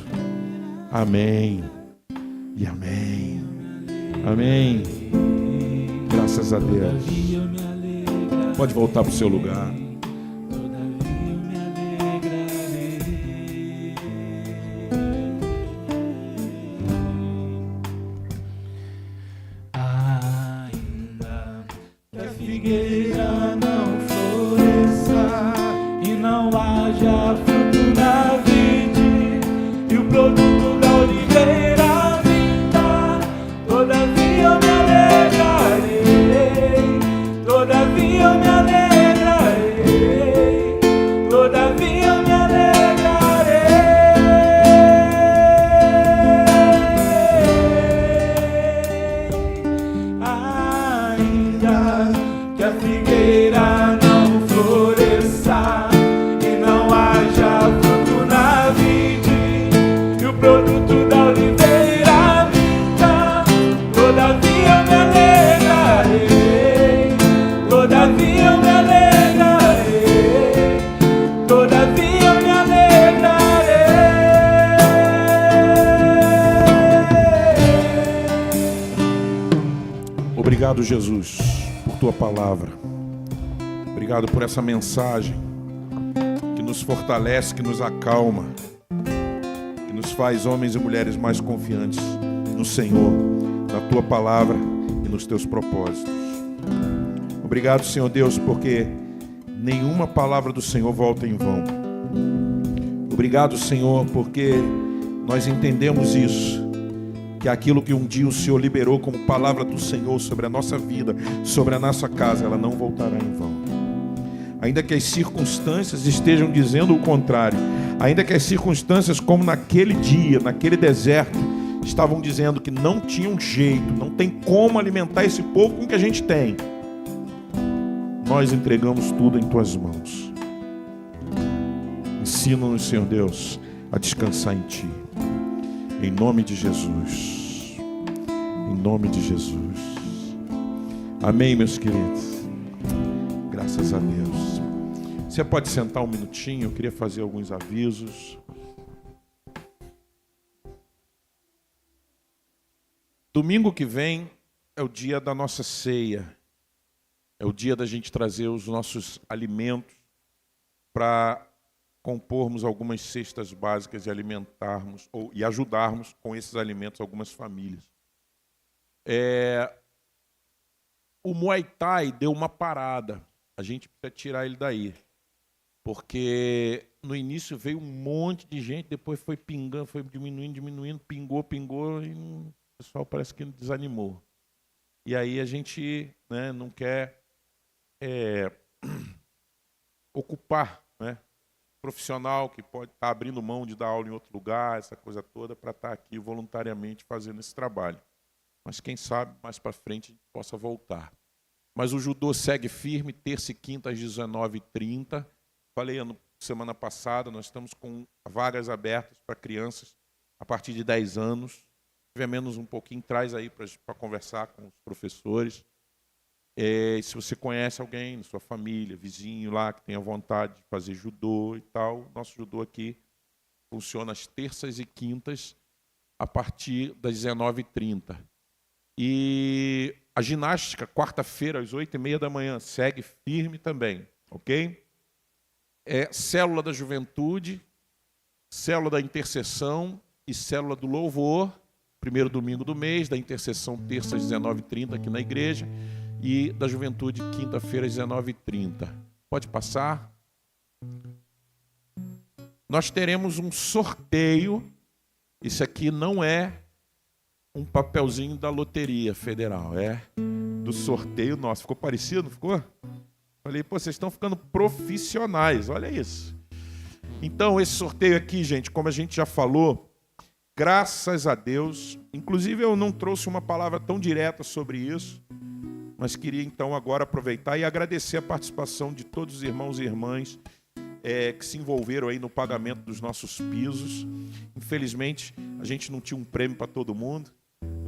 Amém e amém. Amém. Graças a Deus. Pode voltar para o seu lugar. Ainda que a figueira não floresça e não haja fruto na vide e o produto da oliveira vinda, todavia eu me alegrarei, todavia eu me alegrarei, todavia eu me alegrarei. Ainda que a figueira não floresça e não haja fruto na vide e o produto da oliveira vinda, todavia eu me alegrarei, todavia eu me alegrarei, todavia eu me alegrarei. Obrigado, Jesus, por Tua palavra. Obrigado por essa mensagem que nos fortalece, que nos acalma, que nos faz homens e mulheres mais confiantes no Senhor, na Tua palavra e nos Teus propósitos. Obrigado, Senhor Deus, porque nenhuma palavra do Senhor volta em vão. Obrigado, Senhor, porque nós entendemos isso, que aquilo que um dia o Senhor liberou como palavra do Senhor sobre a nossa vida, sobre a nossa casa, ela não voltará em vão. Ainda que as circunstâncias estejam dizendo o contrário, ainda que as circunstâncias, como naquele dia, naquele deserto, estavam dizendo que não tinham jeito, não tem como alimentar esse povo com o que a gente tem, nós entregamos tudo em Tuas mãos. Ensina-nos, Senhor Deus, a descansar em Ti. Em nome de Jesus. Em nome de Jesus. Amém, meus queridos. Graças a Deus. Você pode sentar um minutinho, eu queria fazer alguns avisos. Domingo que vem é o dia da nossa ceia. É o dia da gente trazer os nossos alimentos para compormos algumas cestas básicas e alimentarmos e ajudarmos com esses alimentos algumas famílias. O Muay Thai deu uma parada. A gente precisa tirar ele daí. Porque no início veio um monte de gente, depois foi pingando, foi diminuindo, pingou, e o pessoal parece que desanimou. E aí a gente, né, não quer ocupar, né, profissional que pode estar abrindo mão de dar aula em outro lugar, essa coisa toda, para estar aqui voluntariamente fazendo esse trabalho. Mas quem sabe mais para frente a gente possa voltar. Mas o judô segue firme, terça e quinta às 19h30. Falei semana passada, nós estamos com vagas abertas para crianças a partir de 10 anos. Se tiver menos um pouquinho, traz aí para conversar com os professores. Se você conhece alguém na sua família, vizinho lá, que tenha vontade de fazer judô e tal, nosso judô aqui funciona às terças e quintas a partir das 19h30. E a ginástica, quarta-feira, às 8h30 da manhã, segue firme também, ok? Célula da juventude, célula da intercessão e célula do louvor, primeiro domingo do mês, da intercessão terça às 19h30 aqui na igreja, e da juventude quinta-feira às 19h30. Pode passar. Nós teremos um sorteio. Isso aqui não é um papelzinho da Loteria Federal, é do sorteio nosso. Ficou parecido, não ficou? Falei, vocês estão ficando profissionais, olha isso. Então, esse sorteio aqui, gente, como a gente já falou, graças a Deus, inclusive eu não trouxe uma palavra tão direta sobre isso, mas queria então agora aproveitar e agradecer a participação de todos os irmãos e irmãs que se envolveram aí no pagamento dos nossos pisos. Infelizmente, a gente não tinha um prêmio para todo mundo,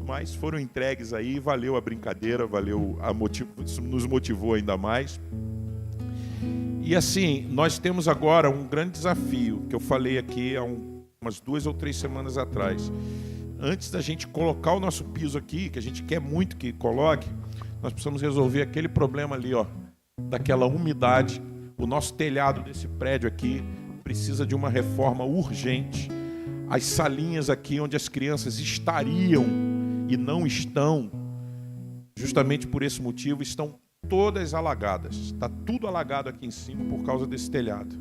mas foram entregues aí, valeu a brincadeira, isso nos motivou ainda mais. E assim, nós temos agora um grande desafio, que eu falei aqui há umas 2 ou 3 semanas atrás. Antes da gente colocar o nosso piso aqui, que a gente quer muito que coloque, nós precisamos resolver aquele problema ali, ó, daquela umidade. O nosso telhado desse prédio aqui precisa de uma reforma urgente. As salinhas aqui onde as crianças estariam e não estão, justamente por esse motivo, estão todas alagadas. Está tudo alagado aqui em cima por causa desse telhado,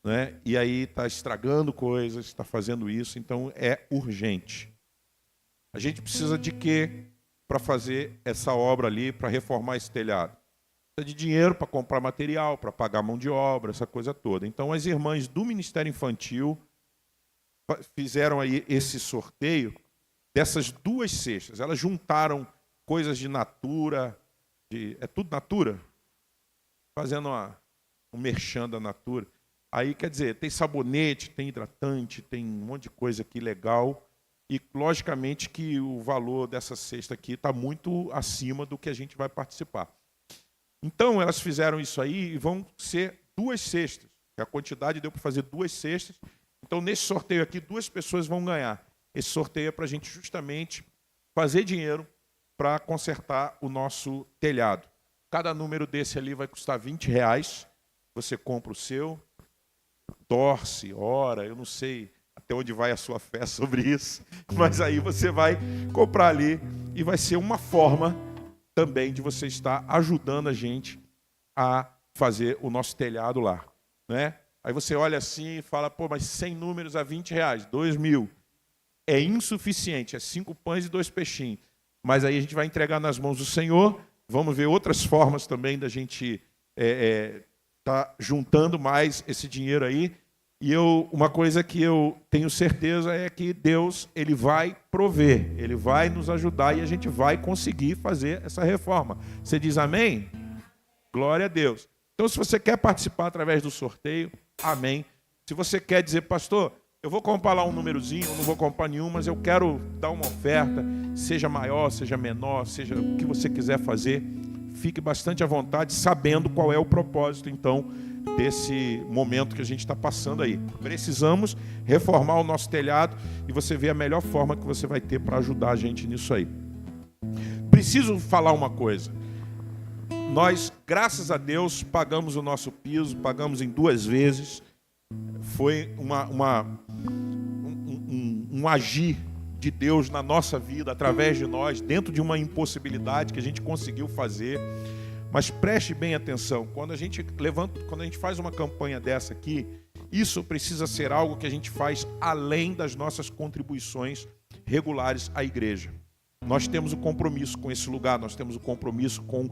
né? E aí está estragando coisas, está fazendo isso, então é urgente. A gente precisa de quê para fazer essa obra ali, para reformar esse telhado? Precisa de dinheiro para comprar material, para pagar mão de obra, essa coisa toda. Então as irmãs do Ministério Infantil fizeram aí esse sorteio dessas 2 cestas. Elas juntaram coisas de Natura, é tudo Natura? Fazendo um merchan da Natura. Aí, quer dizer, tem sabonete, tem hidratante, tem um monte de coisa aqui legal. E, logicamente, que o valor dessa cesta aqui está muito acima do que a gente vai participar. Então, elas fizeram isso aí e vão ser 2 cestas. A quantidade deu para fazer 2 cestas. Então, nesse sorteio aqui, 2 pessoas vão ganhar. Esse sorteio é para a gente justamente fazer dinheiro para consertar o nosso telhado. Cada número desse ali vai custar R$20. Você compra o seu, torce, ora, eu não sei até onde vai a sua fé sobre isso, mas aí você vai comprar ali e vai ser uma forma também de você estar ajudando a gente a fazer o nosso telhado lá, né? Aí você olha assim e fala, mas 100 números a R$20, 2.000. É insuficiente, é 5 pães e 2 peixinhos. Mas aí a gente vai entregar nas mãos do Senhor, vamos ver outras formas também da gente tá juntando mais esse dinheiro aí. E uma coisa que eu tenho certeza é que Deus, Ele vai prover, Ele vai nos ajudar e a gente vai conseguir fazer essa reforma. Você diz amém? Glória a Deus. Então, se você quer participar através do sorteio, amém. Se você quer dizer, pastor, eu vou comprar lá um númerozinho, eu não vou comprar nenhum, mas eu quero dar uma oferta, seja maior, seja menor, seja o que você quiser fazer, fique bastante à vontade, sabendo qual é o propósito, então, desse momento que a gente está passando aí. Precisamos reformar o nosso telhado e você vê a melhor forma que você vai ter para ajudar a gente nisso aí. Preciso falar uma coisa. Nós, graças a Deus, pagamos o nosso piso, pagamos em 2 vezes. Foi um agir de Deus na nossa vida, através de nós, dentro de uma impossibilidade que a gente conseguiu fazer. Mas preste bem atenção, quando a gente faz uma campanha dessa aqui, isso precisa ser algo que a gente faz além das nossas contribuições regulares à igreja. Nós temos o compromisso com esse lugar, nós temos o compromisso com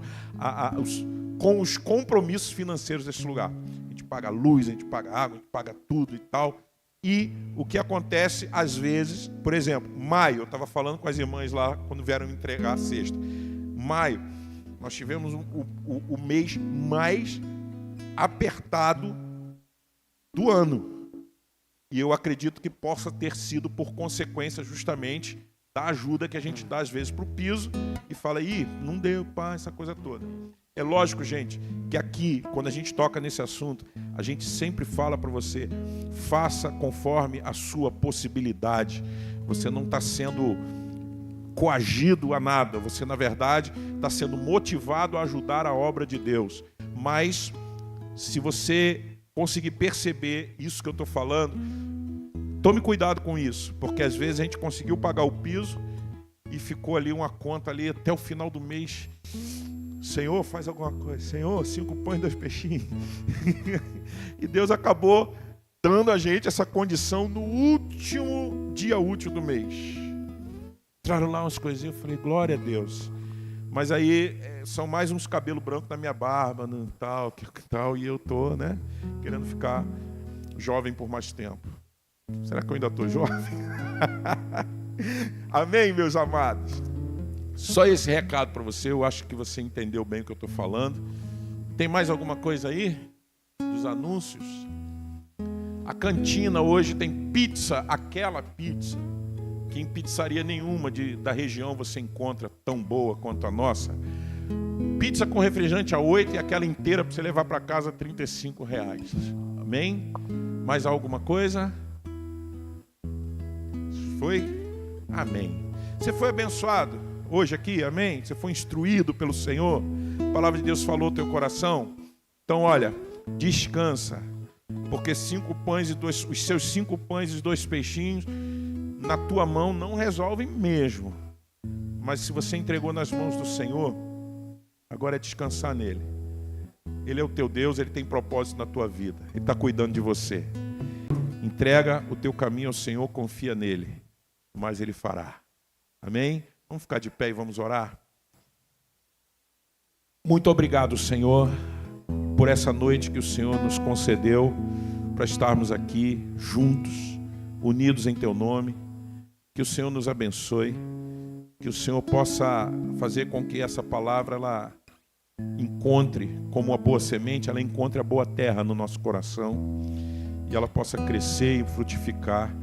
os compromissos financeiros desse lugar. A gente paga luz, a gente paga água, a gente paga tudo e tal. E o que acontece às vezes, por exemplo, maio, eu estava falando com as irmãs lá quando vieram entregar a cesta. Maio, nós tivemos o mês mais apertado do ano. E eu acredito que possa ter sido por consequência justamente da ajuda que a gente dá às vezes para o piso e fala, não deu, pá, essa coisa toda. É lógico, gente, que aqui, quando a gente toca nesse assunto, a gente sempre fala para você, faça conforme a sua possibilidade. Você não está sendo coagido a nada, você, na verdade, está sendo motivado a ajudar a obra de Deus. Mas, se você conseguir perceber isso que eu estou falando, tome cuidado com isso, porque às vezes a gente conseguiu pagar o piso e ficou ali uma conta ali até o final do mês. Senhor, faz alguma coisa. Senhor, 5 pães e 2 peixinhos. E Deus acabou dando a gente essa condição no último dia útil do mês. Entraram lá umas coisinhas, eu falei, glória a Deus. Mas aí são mais uns cabelos brancos na minha barba, tal, e eu tô, querendo ficar jovem por mais tempo. Será que eu ainda estou jovem? Amém, meus amados? Só esse recado para você, eu acho que você entendeu bem o que eu estou falando. Tem mais alguma coisa aí? Dos anúncios? A cantina hoje tem pizza, aquela pizza, que em pizzaria nenhuma da região você encontra tão boa quanto a nossa. Pizza com refrigerante a 8 e aquela inteira para você levar para casa R$35. Amém? Mais alguma coisa? Foi? Amém. Você foi abençoado hoje aqui? Amém? Você foi instruído pelo Senhor? A palavra de Deus falou no teu coração? Então, olha, descansa. Porque os seus 5 pães e 2 peixinhos na tua mão não resolvem mesmo. Mas se você entregou nas mãos do Senhor, agora é descansar nele. Ele é o teu Deus, ele tem propósito na tua vida. Ele está cuidando de você. Entrega o teu caminho ao Senhor, confia nele. Mas ele fará. Amém? Vamos ficar de pé e vamos orar? Muito obrigado, Senhor, por essa noite que o Senhor nos concedeu para estarmos aqui juntos, unidos em teu nome. Que o Senhor nos abençoe, que o Senhor possa fazer com que essa palavra ela encontre como uma boa semente, ela encontre a boa terra no nosso coração e ela possa crescer e frutificar.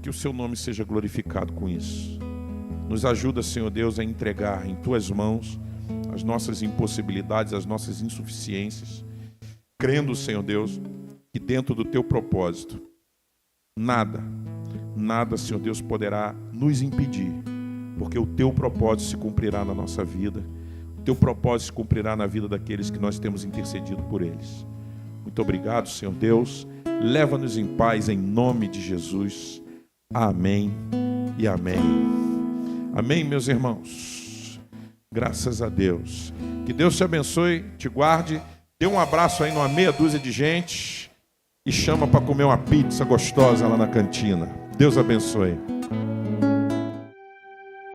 Que o seu nome seja glorificado com isso. Nos ajuda, Senhor Deus, a entregar em tuas mãos as nossas impossibilidades, as nossas insuficiências, crendo, Senhor Deus, que dentro do teu propósito, nada, Senhor Deus, poderá nos impedir, porque o teu propósito se cumprirá na nossa vida, o teu propósito se cumprirá na vida daqueles que nós temos intercedido por eles. Muito obrigado, Senhor Deus. Leva-nos em paz, em nome de Jesus. Amém e amém. Amém, meus irmãos. Graças a Deus. Que Deus te abençoe, te guarde. Dê um abraço aí numa meia dúzia de gente e chama para comer uma pizza gostosa lá na cantina. Deus abençoe.